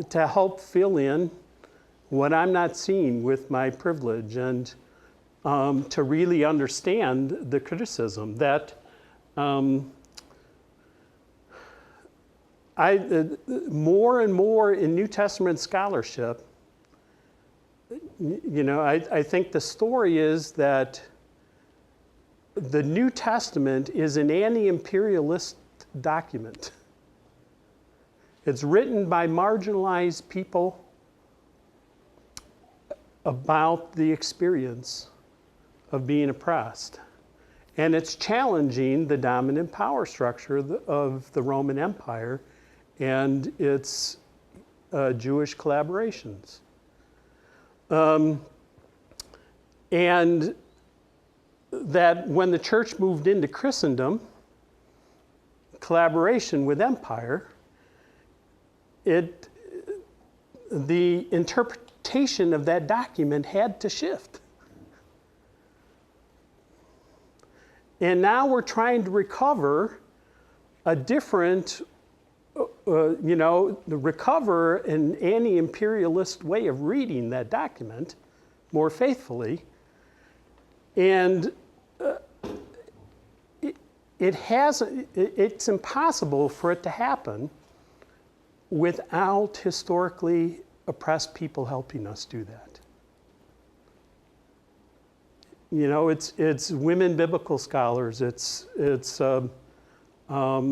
to help fill in what I'm not seeing with my privilege, and to really understand the criticism that more and more in New Testament scholarship, you know, I think the story is that the New Testament is an anti-imperialist document. It's written by marginalized people about the experience of being oppressed. And it's challenging the dominant power structure of the Roman Empire and its Jewish collaborations. And that when the church moved into Christendom, collaboration with empire, the interpretation of that document had to shift. And now we're trying to recover a different, recover an anti-imperialist way of reading that document more faithfully. And it's impossible for it to happen without historically oppressed people helping us do that. You know, it's women biblical scholars, it's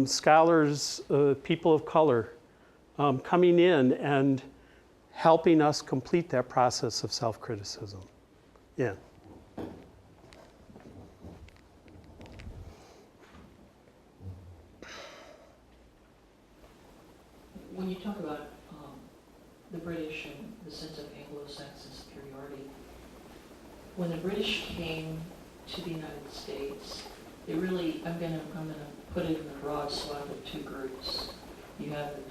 scholars, people of color, coming in and helping us complete that process of self-criticism. Yeah. When you talk about the British and the sense of Anglo-Saxon superiority, when the British came to the United States, they really, I'm gonna put it in the broad swath of two groups. You have the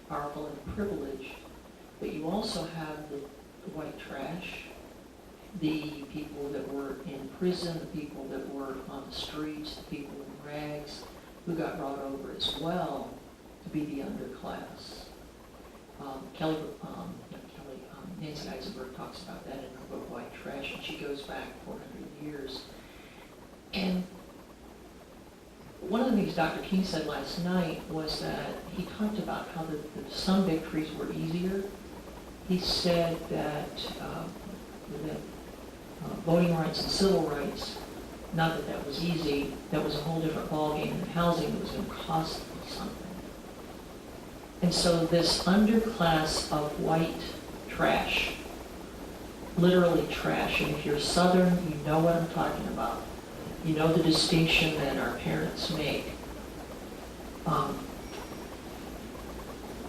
powerful and privileged, but you also have the white trash, the people that were in prison, the people that were on the streets, the people in rags, who got brought over as well to be the underclass. Nancy Eisenberg talks about that in her book White Trash, and she goes back 400 years. And one of the things Dr. King said last night was that he talked about how some victories were easier. He said that voting rights and civil rights, not that was easy, that was a whole different ballgame than housing that was going to cost something. And so this underclass of white trash, literally trash, and if you're Southern, you know what I'm talking about. You know the distinction that our parents make.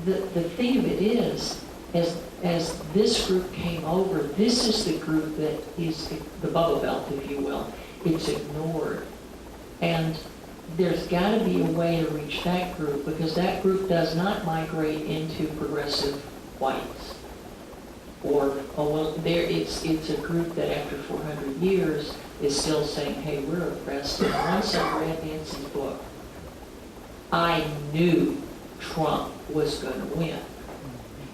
The thing of it is, as this group came over, this is the group that is the bubble belt, if you will. It's ignored. And there's got to be a way to reach that group, because that group does not migrate into progressive whites. Or, oh well, it's a group that after 400 years is still saying, hey, we're oppressed. And once I read Nancy's book, I knew Trump was going to win.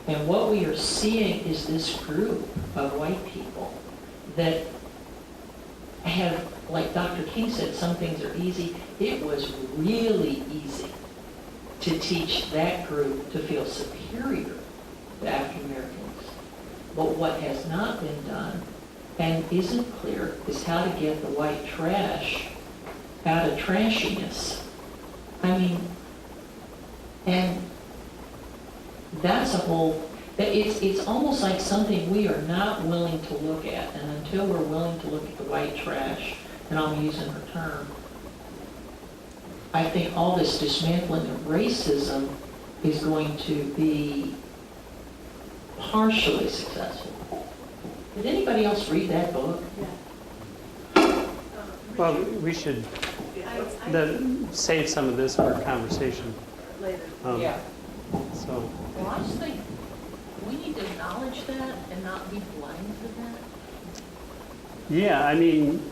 And what we are seeing is this group of white people that have, like Dr. King said, some things are easy. It was really easy to teach that group to feel superior to African Americans. But what has not been done and isn't clear is how to get the white trash out of trashiness. I mean, and that's a whole, it's almost like something we are not willing to look at. And until we're willing to look at the white trash, and I'm using her term, I think all this dismantling of racism is going to be partially successful. Did anybody else read that book? Yeah. Well, we should then save some of this for conversation. Later. Yeah. So. Well, I just think we need to acknowledge that and not be blind to that. Yeah, I mean,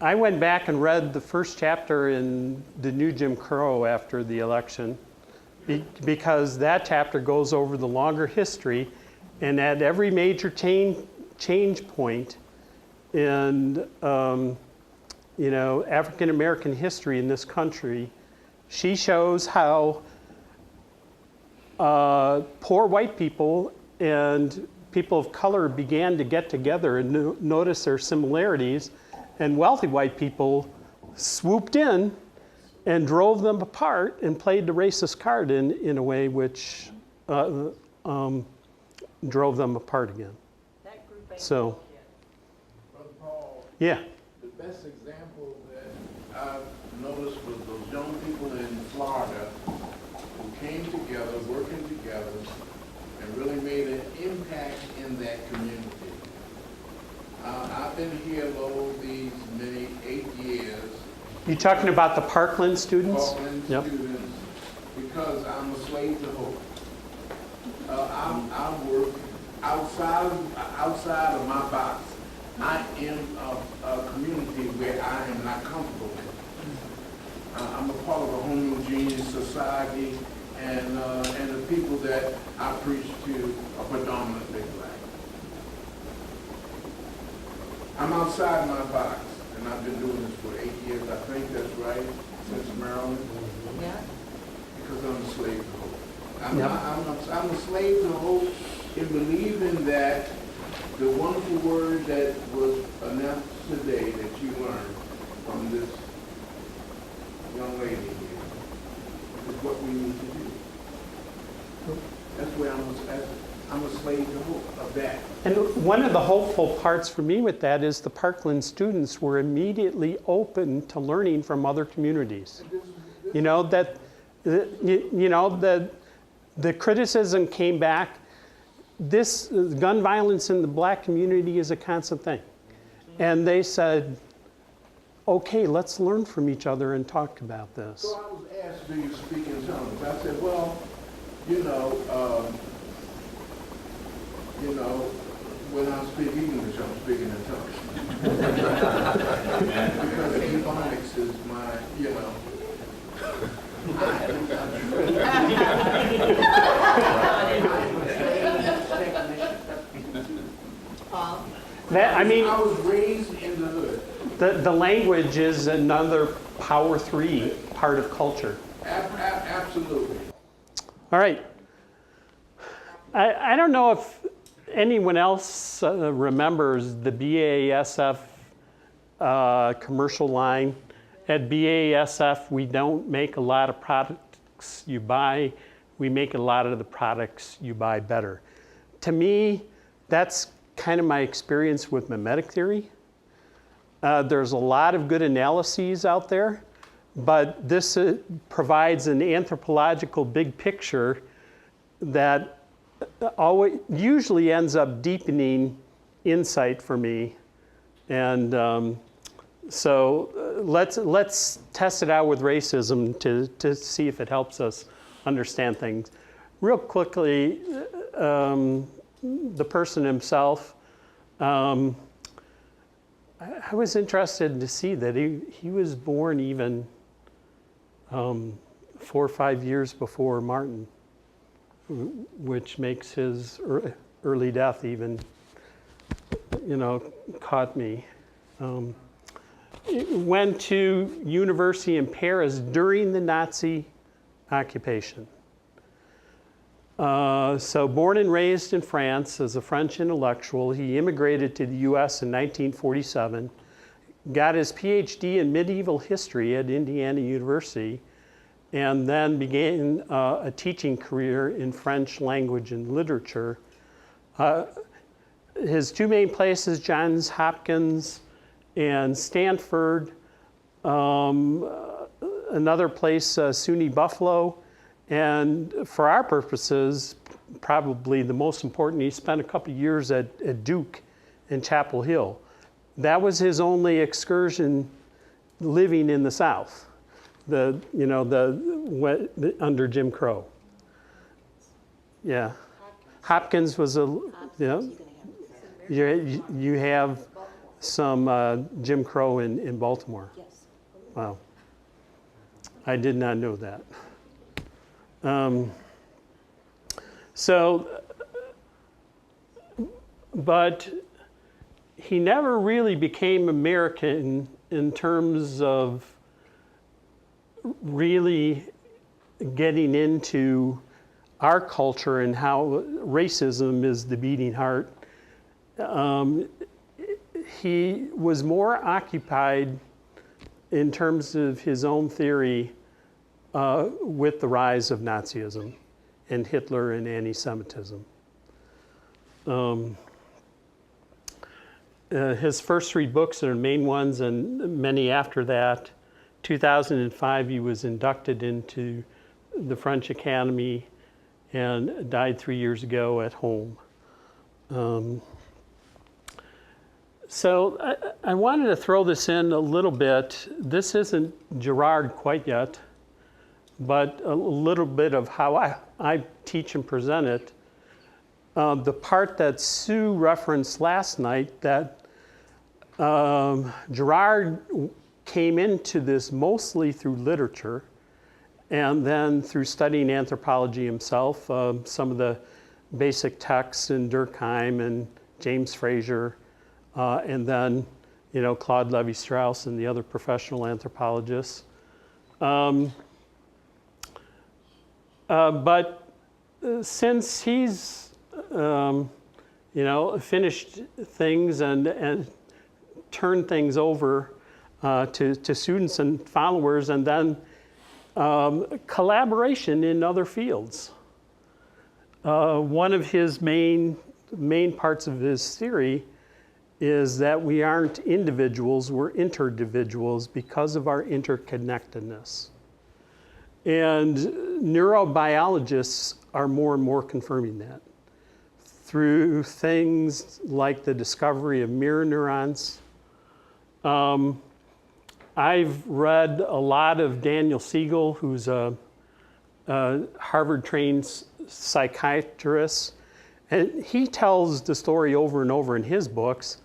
I went back and read the first chapter in the New Jim Crow after the election, because that chapter goes over the longer history, and at every major change point in African American history in this country, she shows how poor white people and people of color began to get together and notice their similarities, and wealthy white people swooped in and drove them apart and played the racist card in a way which drove them apart again. So, Brother Paul, yeah. the best example that I've noticed was those young people in Florida who came together, working together, and really made an impact in that community. I've been here, these 8 years. You talking about the Parkland students? Parkland Yep. students, because I'm a slave to hope. I work outside of my box. I am a community where I am not comfortable with. I'm a part of a homogeneous society, and the people that I preach to are predominantly black. I'm outside my box, and I've been doing this for 8 years. I think that's right, since Maryland. Yeah. Because I'm a slave to hope. Yep. I'm a slave to hope in believing that the wonderful word that was announced today that you learned from this young lady here is what we need to do. That's where I'm a slave to hope of that. And one of the hopeful parts for me with that is the Parkland students were immediately open to learning from other communities. You know, that, you know, the criticism came back, this gun violence in the black community is a constant thing. And they said, okay, let's learn from each other and talk about this. So I was asked, do you speak in tongues? I said, well, when I speak English, I'm speaking in tongues. Because Ebonics is my, I was raised in the hood. The language is another power 3 part of culture. Absolutely. All right. I don't know if anyone else remembers the BASF commercial line. At BASF, we don't make a lot of products you buy. We make a lot of the products you buy better. To me, that's kind of my experience with mimetic theory. There's a lot of good analyses out there, but this provides an anthropological big picture that usually ends up deepening insight for me. And so let's test it out with racism to see if it helps us understand things. Real quickly, the person himself, I was interested to see that he was born even 4 or 5 years before Martin, which makes his early death even, caught me. Went to university in Paris during the Nazi occupation. So born and raised in France as a French intellectual, he immigrated to the US in 1947, got his PhD in medieval history at Indiana University, and then began a teaching career in French language and literature. His 2 main places, Johns Hopkins and Stanford, another place, SUNY Buffalo, and for our purposes, probably the most important, he spent a couple of years at Duke in Chapel Hill. That was his only excursion living in the South, under Jim Crow. Yeah. Hopkins was you have some Jim Crow in Baltimore. Yes. Wow. I did not know that. But he never really became American in terms of really getting into our culture and how racism is the beating heart. He was more occupied in terms of his own theory with the rise of Nazism and Hitler and anti-Semitism. His first 3 books are the main ones, and many after that. 2005, he was inducted into the French Academy and died 3 years ago at home. So I wanted to throw this in a little bit. This isn't Girard quite yet, but a little bit of how I teach and present it. The part that Sue referenced last night, that Girard came into this mostly through literature and then through studying anthropology himself, some of the basic texts in Durkheim and James Frazer, and then, Claude Lévi-Strauss and the other professional anthropologists. But since he's, finished things and turned things over to students and followers, and then collaboration in other fields. One of his main parts of his theory is that we aren't individuals, we're interindividuals because of our interconnectedness. And neurobiologists are more and more confirming that through things like the discovery of mirror neurons. I've read a lot of Daniel Siegel, who's a Harvard-trained psychiatrist, and he tells the story over and over in his books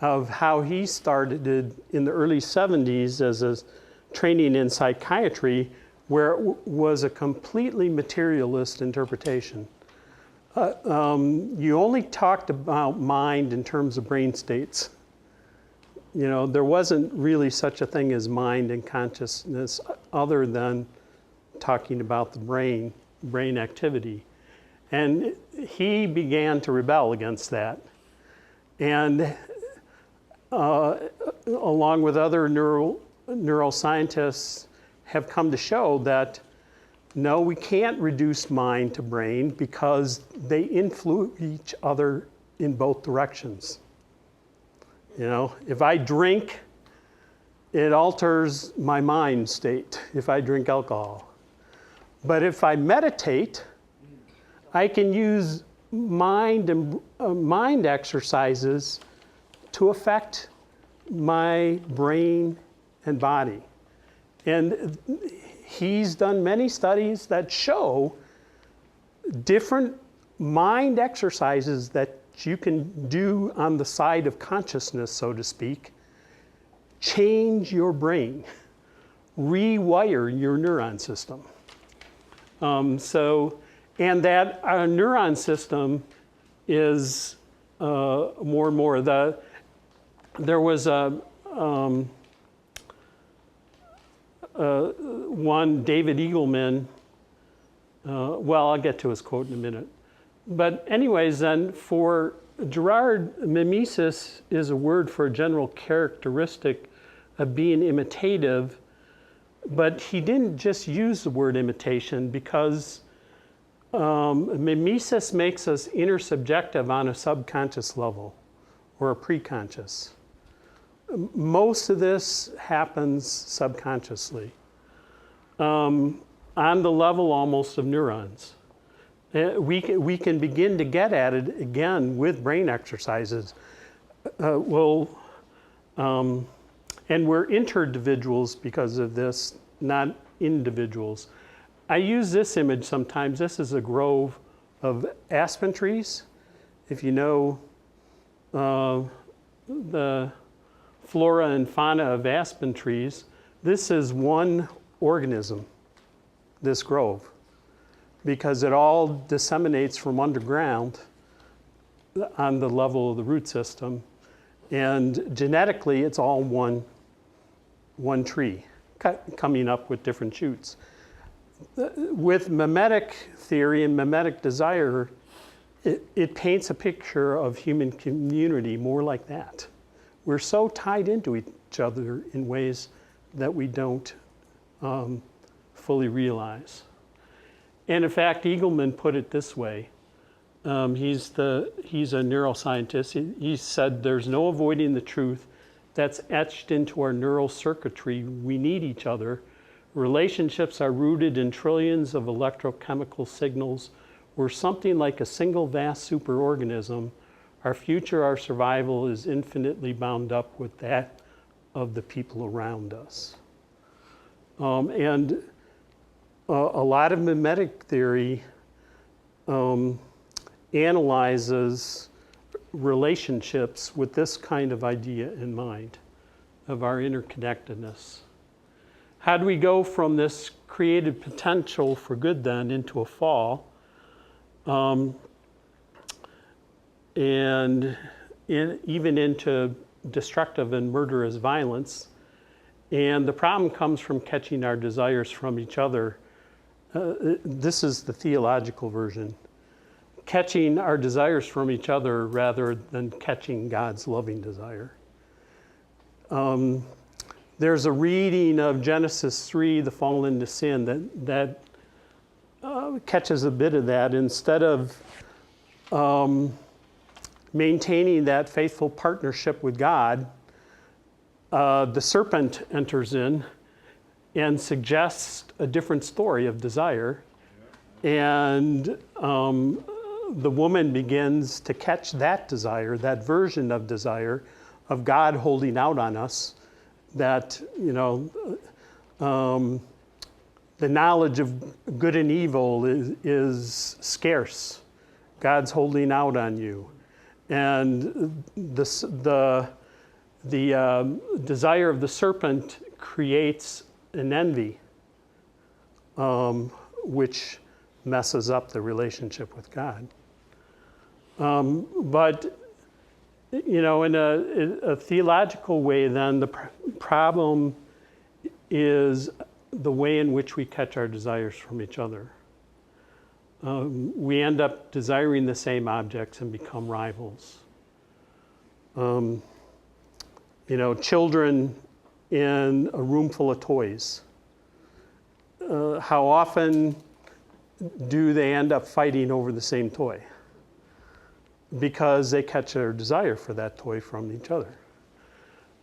of how he started in the early 70s as a training in psychiatry, where it was a completely materialist interpretation. You only talked about mind in terms of brain states. There wasn't really such a thing as mind and consciousness other than talking about the brain activity. And he began to rebel against that. And along with other neuroscientists, have come to show that no, we can't reduce mind to brain because they influence each other in both directions. If I drink, it alters my mind state if I drink alcohol. But if I meditate, I can use mind exercises to affect my brain and body. And he's done many studies that show different mind exercises that you can do on the side of consciousness, so to speak, change your brain, rewire your neuron system. And that our neuron system is more and more. There was one, David Eagleman, well, I'll get to his quote in a minute. But anyways, then for Girard, mimesis is a word for a general characteristic of being imitative, but he didn't just use the word imitation because mimesis makes us intersubjective on a subconscious level or a preconscious. Most of this happens subconsciously on the level almost of neurons. We can begin to get at it again with brain exercises. And we're interindividuals because of this, not individuals. I use this image sometimes. This is a grove of aspen trees. If you know the flora and fauna of aspen trees, this is one organism, this grove, because it all disseminates from underground on the level of the root system. And genetically, it's all one tree coming up with different shoots. With mimetic theory and mimetic desire, it paints a picture of human community more like that. We're so tied into each other in ways that we don't fully realize. And in fact, Eagleman put it this way. He's a neuroscientist. He said there's no avoiding the truth that's etched into our neural circuitry. We need each other. Relationships are rooted in trillions of electrochemical signals. We're something like a single vast superorganism. Our future, our survival is infinitely bound up with that of the people around us. And a lot of mimetic theory analyzes relationships with this kind of idea in mind, of our interconnectedness. How do we go from this created potential for good then into a fall? And even into destructive and murderous violence. And the problem comes from catching our desires from each other. This is the theological version. Catching our desires from each other rather than catching God's loving desire. There's a reading of Genesis 3, the fall into sin, that catches a bit of that. Instead of maintaining that faithful partnership with God, the serpent enters in and suggests a different story of desire. And the woman begins to catch that desire, that version of desire, of God holding out on us, that, the knowledge of good and evil is scarce. God's holding out on you. And the desire of the serpent creates an envy, which messes up the relationship with God. But, in a theological way, then the problem is the way in which we catch our desires from each other. We end up desiring the same objects and become rivals. Children in a room full of toys. How often do they end up fighting over the same toy? Because they catch their desire for that toy from each other.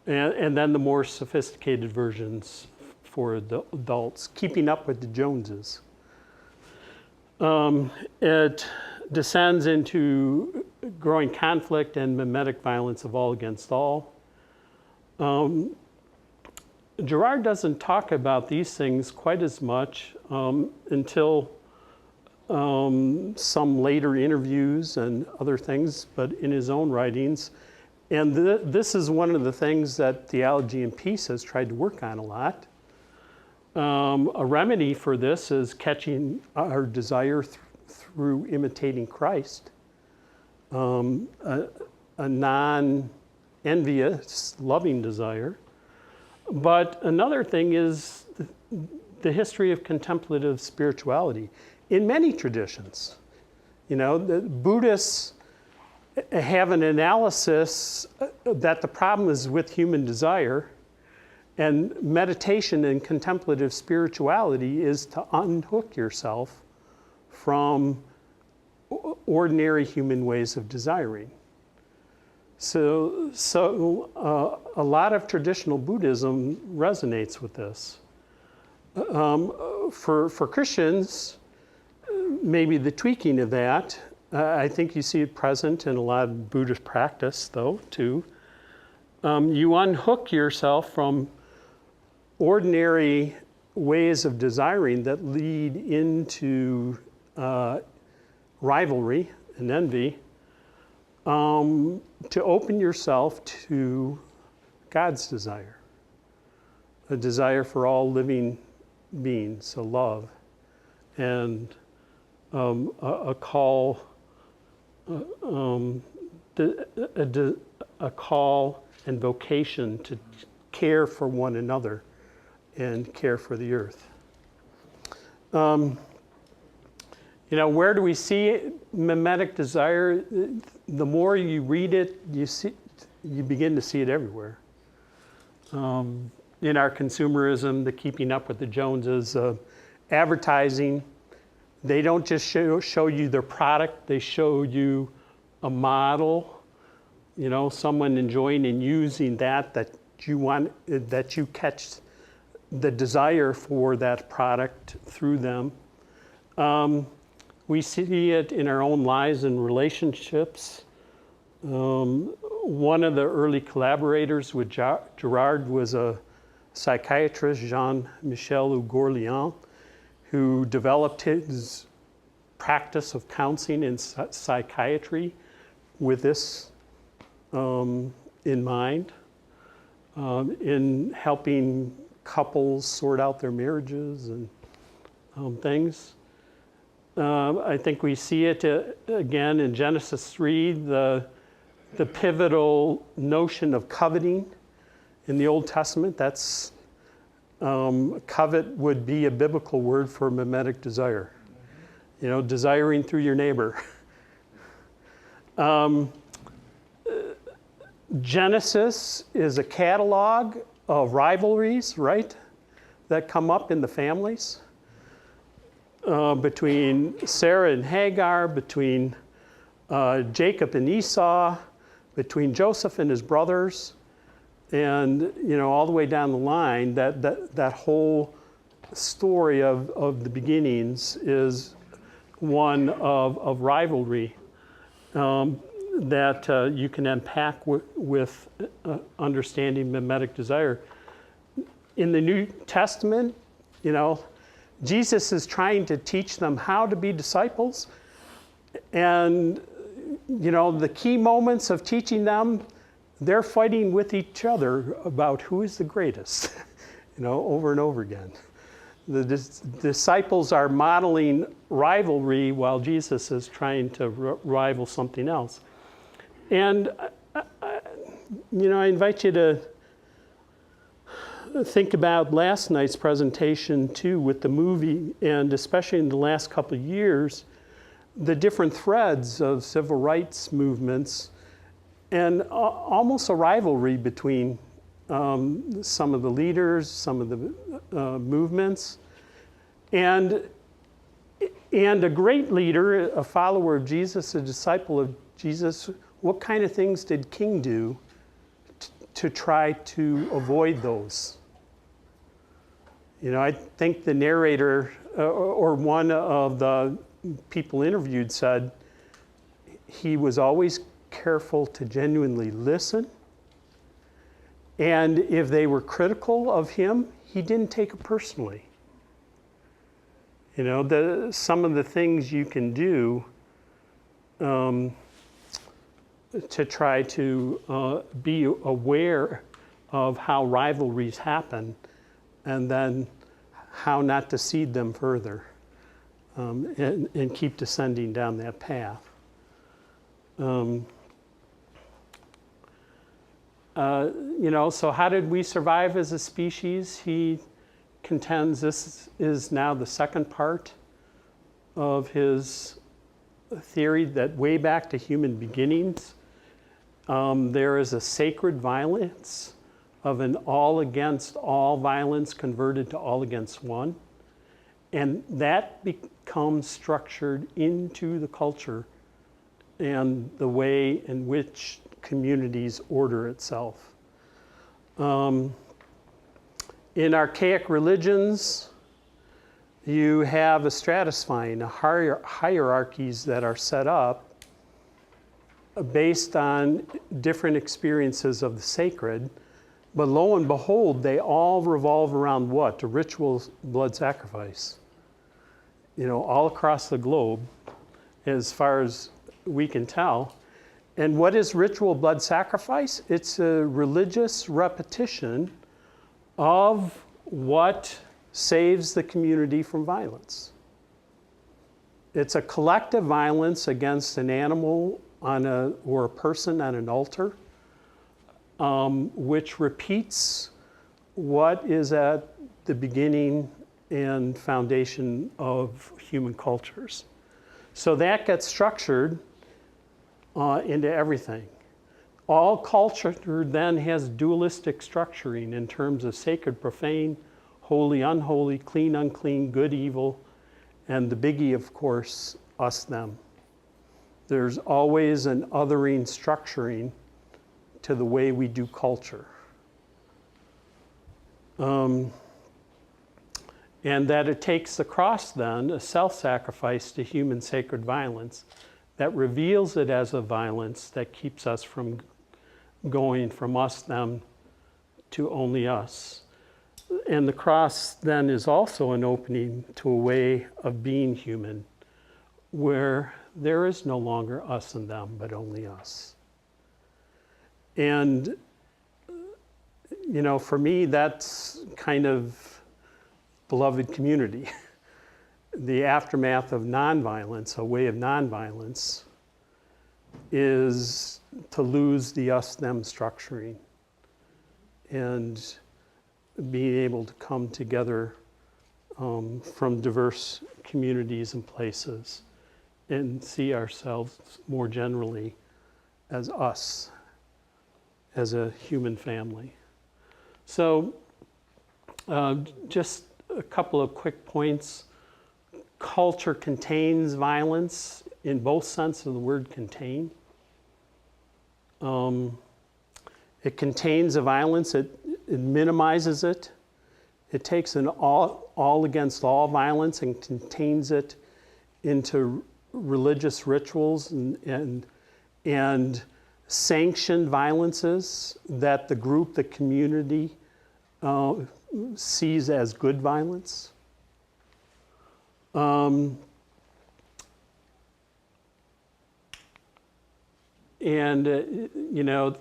And then the more sophisticated versions for the adults, keeping up with the Joneses. It descends into growing conflict and mimetic violence of all against all. Girard doesn't talk about these things quite as much until some later interviews and other things, but in his own writings. And this is one of the things that Theology and Peace has tried to work on a lot. A remedy for this is catching our desire through imitating Christ. A non-envious, loving desire. But another thing is the history of contemplative spirituality. In many traditions, the Buddhists have an analysis that the problem is with human desire, and meditation and contemplative spirituality is to unhook yourself from ordinary human ways of desiring. So a lot of traditional Buddhism resonates with this. For Christians, maybe the tweaking of that, I think you see it present in a lot of Buddhist practice, though, too. You unhook yourself from ordinary ways of desiring that lead into rivalry and envy, to open yourself to God's desire, a desire for all living beings, so love, and a call, a call and vocation to care for one another and care for the earth. Where do we see mimetic desire? The more you read it, you begin to see it everywhere. In our consumerism, the keeping up with the Joneses, advertising, they don't just show you their product, they show you a model, someone enjoying and using that you want, that you catch the desire for that product through them. We see it in our own lives and relationships. One of the early collaborators with Girard was a psychiatrist, Jean-Michel Gourlian, who developed his practice of counseling in psychiatry with this in mind, in helping couples sort out their marriages and things. I think we see it again in Genesis 3, the pivotal notion of coveting in the Old Testament. That's covet would be a biblical word for mimetic desire. You know, desiring through your neighbor. Genesis is a catalog of rivalries, right, that come up in the families between Sarah and Hagar, between Jacob and Esau, between Joseph and his brothers, and you know, all the way down the line. That whole story of the beginnings is one of rivalry that you can unpack with understanding mimetic desire. In the New Testament, you know, Jesus is trying to teach them how to be disciples, and you know, the key moments of teaching them, they're fighting with each other about who is the greatest, you know, over and over again. The disciples are modeling rivalry while Jesus is trying to rival something else. And, you know, I invite you to think about last night's presentation too with the movie, and especially in the last couple of years, the different threads of civil rights movements and almost a rivalry between some of the leaders, some of the movements, and a great leader, a follower of Jesus, a disciple of Jesus. What kind of things did King do to try to avoid those? You know, I think the narrator or one of the people interviewed said he was always careful to genuinely listen, and if they were critical of him, he didn't take it personally. You know, some of the things you can do to try to be aware of how rivalries happen, and then how not to seed them further, and keep descending down that path. You know, so how did we survive as a species? He contends this is now the second part of his theory, that way back to human beginnings, there is a sacred violence of an all against all violence converted to all against one. And that becomes structured into the culture and the way in which communities order itself. In archaic religions, you have a stratifying, hierarchies that are set up based on different experiences of the sacred, but lo and behold, they all revolve around what? A ritual blood sacrifice. You know, all across the globe, as far as we can tell. And what is ritual blood sacrifice? It's a religious repetition of what saves the community from violence. It's a collective violence against an animal or a person on an altar, which repeats what is at the beginning and foundation of human cultures. So that gets structured into everything. All culture then has dualistic structuring in terms of sacred, profane, holy, unholy, clean, unclean, good, evil, and the biggie, of course, us, them. There's always an othering structuring to the way we do culture. And that it takes the cross then, a self-sacrifice to human sacred violence, that reveals it as a violence that keeps us from going from us, them, to only us. And the cross then is also an opening to a way of being human, where there is no longer us and them, but only us. And, you know, for me, that's kind of beloved community. The aftermath of nonviolence, a way of nonviolence, is to lose the us-them structuring and being able to come together from diverse communities and places and see ourselves more generally as us, as a human family. So just a couple of quick points. Culture contains violence in both senses of the word contain. It contains a violence, it minimizes it. It takes an all against all violence and contains it into religious rituals and sanctioned violences that the group, the community sees as good violence. You know,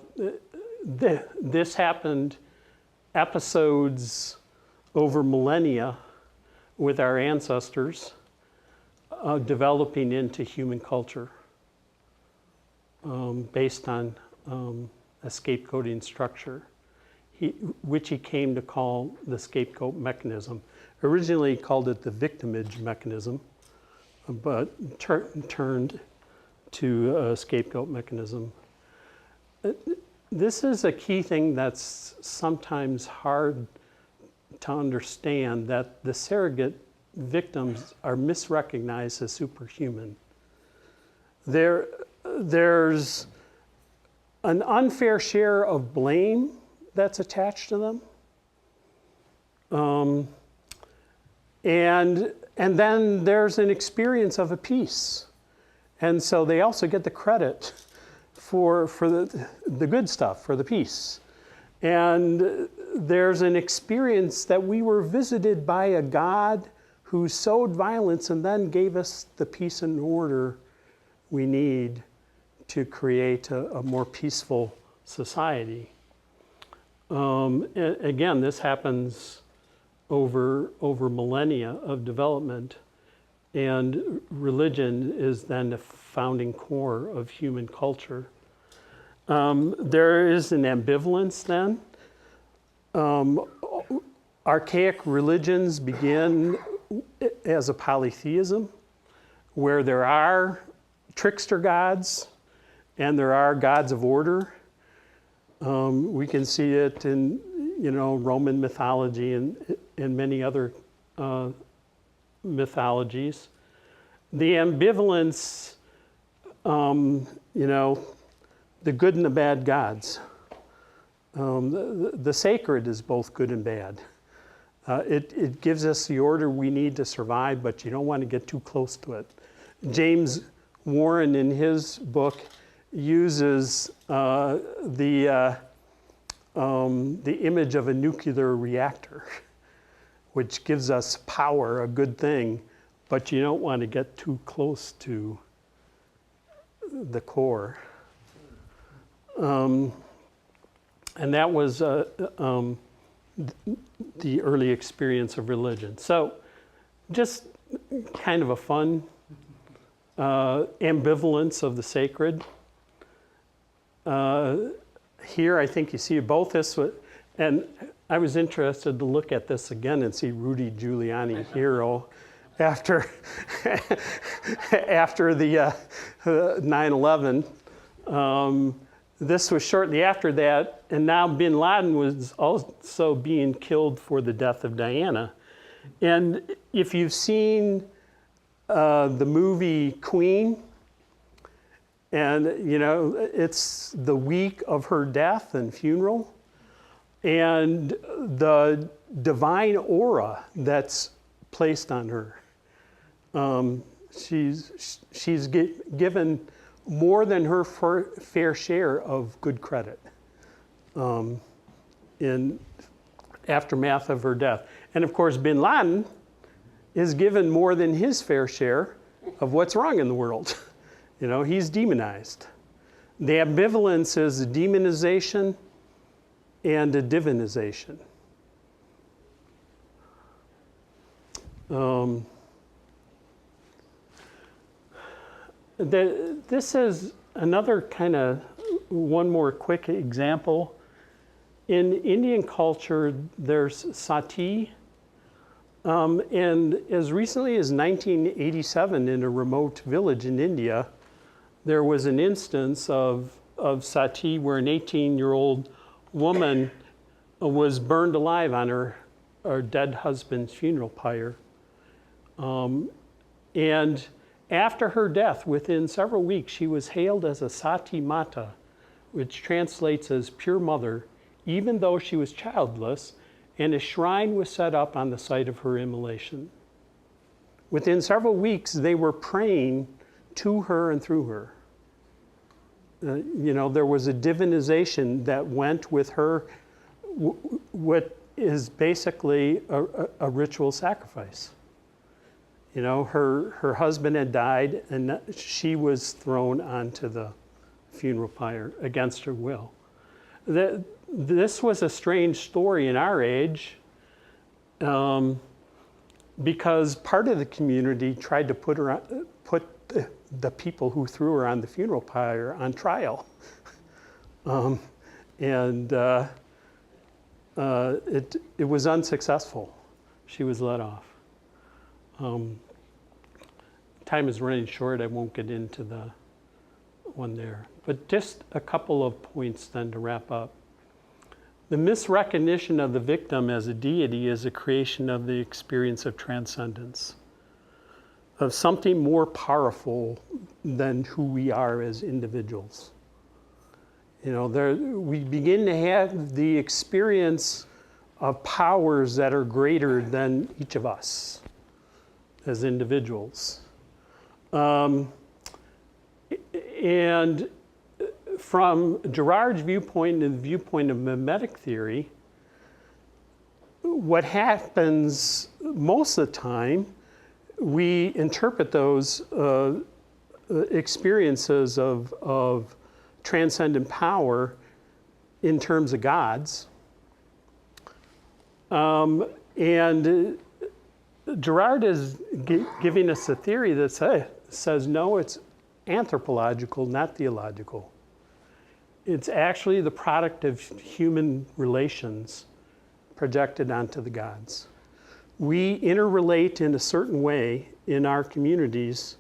this happened episodes over millennia with our ancestors developing into human culture based on a scapegoating structure, which he came to call the scapegoat mechanism. Originally he called it the victimage mechanism, but turned to a scapegoat mechanism. This is a key thing that's sometimes hard to understand, that the surrogate victims are misrecognized as superhuman. There's an unfair share of blame that's attached to them. And then there's an experience of a peace. And so they also get the credit for the good stuff, for the peace. And there's an experience that we were visited by a God who sowed violence and then gave us the peace and order we need to create a more peaceful society. Again, this happens over millennia of development, and religion is then the founding core of human culture. There is an ambivalence then. Archaic religions begin as a polytheism, where there are trickster gods and there are gods of order. We can see it in, you know, Roman mythology and many other mythologies. The ambivalence, you know, the good and the bad gods. The sacred is both good and bad. It gives us the order we need to survive, but you don't want to get too close to it. James Warren, in his book, uses the image of a nuclear reactor, which gives us power, a good thing, but you don't want to get too close to the core. And that was the early experience of religion. So just kind of a fun ambivalence of the sacred. Here I think you see both this, and I was interested to look at this again and see Rudy Giuliani hero after the 9/11. This was shortly after that, and now bin Laden was also being killed for the death of Diana. And if you've seen the movie Queen, and you know, it's the week of her death and funeral, and the divine aura that's placed on her. She's given more than her fair share of good credit in aftermath of her death. And of course, bin Laden is given more than his fair share of what's wrong in the world. You know, he's demonized. The ambivalence is a demonization and a divinization. This is another kind of one more quick example. In Indian culture, there's Sati, and as recently as 1987 in a remote village in India, there was an instance of Sati where an 18-year-old woman was burned alive on her dead husband's funeral pyre. And after her death, within several weeks, she was hailed as a Sati Mata, which translates as pure mother, even though she was childless, and a shrine was set up on the site of her immolation. Within several weeks, they were praying to her and through her. There was a divinization that went with her, what is basically a ritual sacrifice. Her husband had died, and she was thrown onto the funeral pyre against her will. This was a strange story in our age, because part of the community tried to put the people who threw her on the funeral pyre on trial, and it was unsuccessful. She was let off. Time is running short. I won't get into the one there. But just a couple of points then to wrap up. The misrecognition of the victim as a deity is a creation of the experience of transcendence, of something more powerful than who we are as individuals. We begin to have the experience of powers that are greater than each of us as individuals. And from Girard's viewpoint and the viewpoint of mimetic theory, what happens most of the time, we interpret those experiences of transcendent power in terms of gods. And Girard is giving us a theory that says, no, it's anthropological, not theological. It's actually the product of human relations projected onto the gods. We interrelate in a certain way in our communities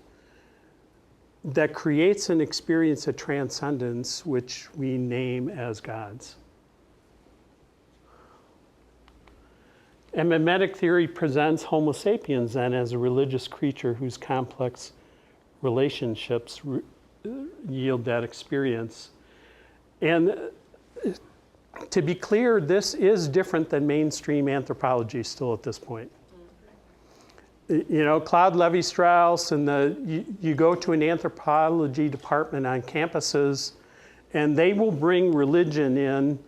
that creates an experience of transcendence, which we name as gods. And mimetic theory presents Homo sapiens then as a religious creature whose complex relationships yield that experience. And to be clear, this is different than mainstream anthropology still at this point. Claude Lévi-Strauss and you go to an anthropology department on campuses, and they will bring religion in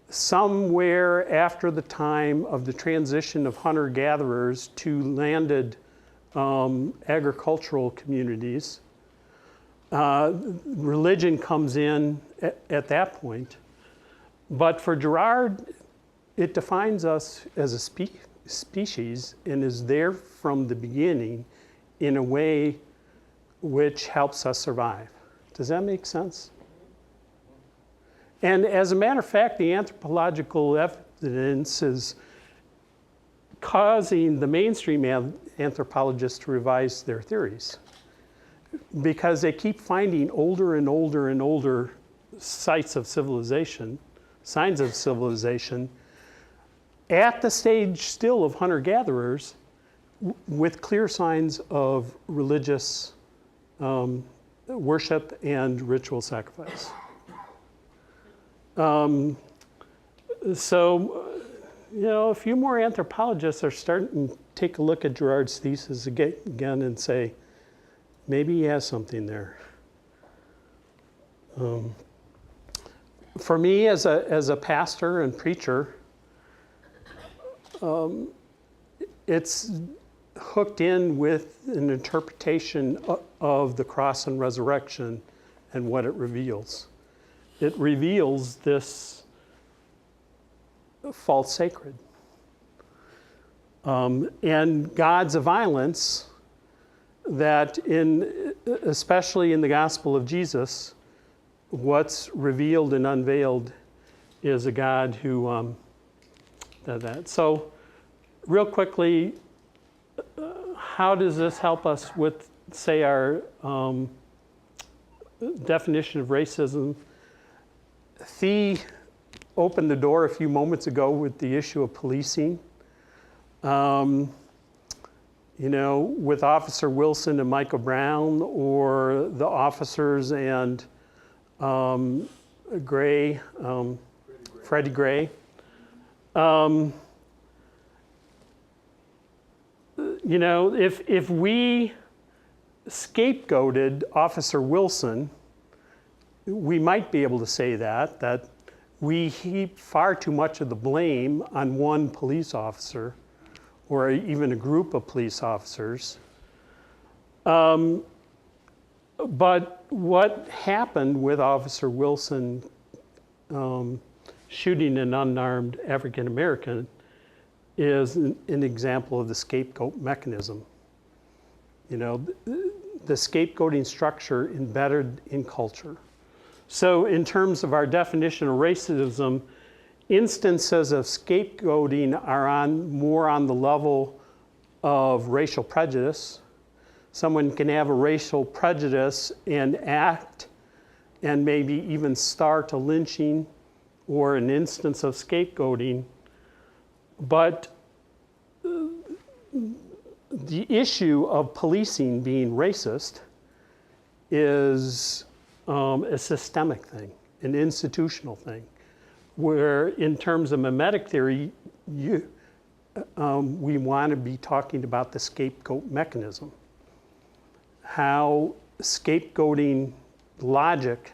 somewhere after the time of the transition of hunter-gatherers to landed agricultural communities. Religion comes in at that point. But for Girard, it defines us as a species and is there from the beginning in a way which helps us survive. Does that make sense? And as a matter of fact, the anthropological evidence is causing the mainstream anthropologists to revise their theories, because they keep finding older and older and older sites of civilization, signs of civilization, at the stage still of hunter-gatherers with clear signs of religious worship and ritual sacrifice. A few more anthropologists are starting to take a look at Girard's thesis again and say, maybe he has something there. For me, as a pastor and preacher, it's hooked in with an interpretation of the cross and resurrection and what it reveals. It reveals this false sacred. And gods of violence that especially in the gospel of Jesus, what's revealed and unveiled is a God who does that. So real quickly, how does this help us with, say, our definition of racism? Thea opened the door a few moments ago with the issue of policing. You know, with Officer Wilson and Michael Brown, or the officers and Gray, Freddie Gray. You know, if we scapegoated Officer Wilson, we might be able to say that we heap far too much of the blame on one police officer or even a group of police officers. But what happened with Officer Wilson shooting an unarmed African American is an example of the scapegoat mechanism. You know, the scapegoating structure embedded in culture. So in terms of our definition of racism, instances of scapegoating are more on the level of racial prejudice. Someone can have a racial prejudice and act and maybe even start a lynching or an instance of scapegoating. But the issue of policing being racist is a systemic thing, an institutional thing, where in terms of mimetic theory, we want to be talking about the scapegoat mechanism, how scapegoating logic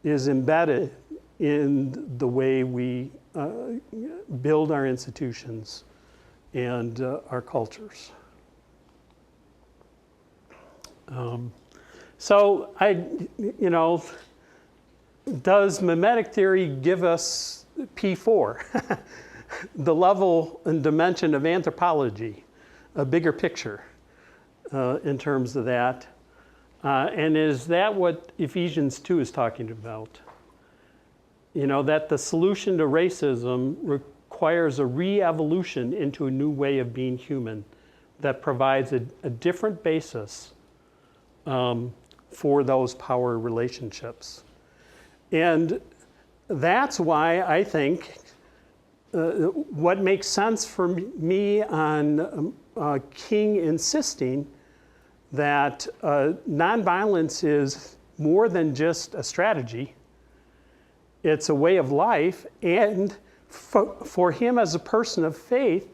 is embedded in the way we build our institutions and our cultures. So you know, does mimetic theory give us P4, the level and dimension of anthropology, a bigger picture in terms of that? And is that what Ephesians 2 is talking about? You know, that the solution to racism requires a re-evolution into a new way of being human that provides a different basis for those power relationships. And that's why I think what makes sense for me on King insisting that nonviolence is more than just a strategy, it's a way of life, and for him as a person of faith,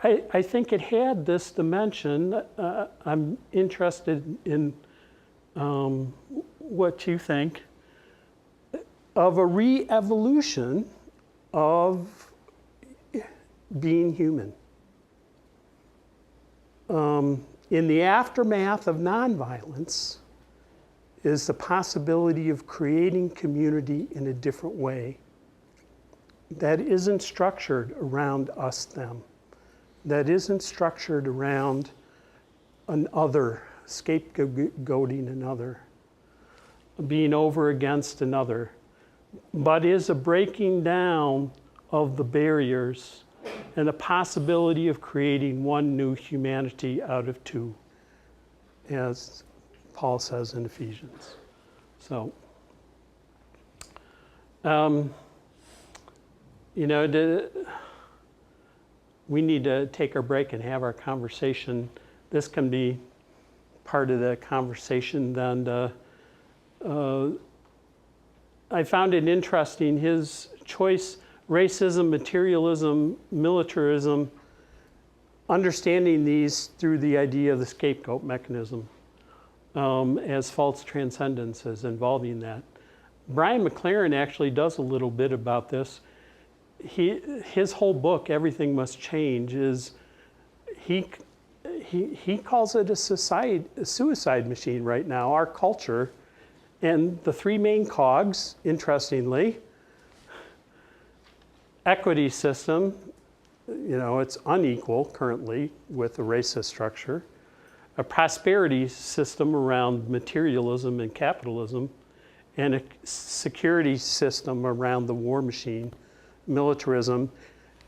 I think it had this dimension. I'm interested in what you think of a re-evolution of being human. In the aftermath of nonviolence is the possibility of creating community in a different way that isn't structured around us, them, that isn't structured around an other, scapegoating another, being over against another, but is a breaking down of the barriers and the possibility of creating one new humanity out of two, as Paul says in Ephesians. So, you know, we need to take our break and have our conversation. This can be part of the conversation. And I found it interesting, his choice, racism, materialism, militarism, understanding these through the idea of the scapegoat mechanism as false transcendences involving that. Brian McLaren actually does a little bit about this. His whole book, Everything Must Change, is he calls it a suicide machine right now, our culture. And the three main cogs, interestingly, equity system, you know, it's unequal currently with the racist structure. A prosperity system around materialism and capitalism, and a security system around the war machine, militarism.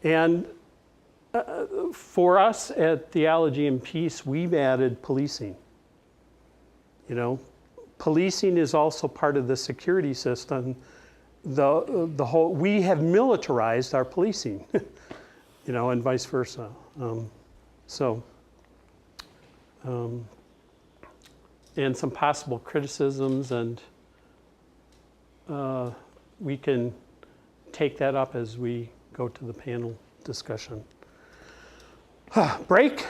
And for us at Theology and Peace, we've added policing. You know, policing is also part of the security system. The whole, we have militarized our policing, you know, and vice versa. And some possible criticisms, and we can take that up as we go to the panel discussion. Break.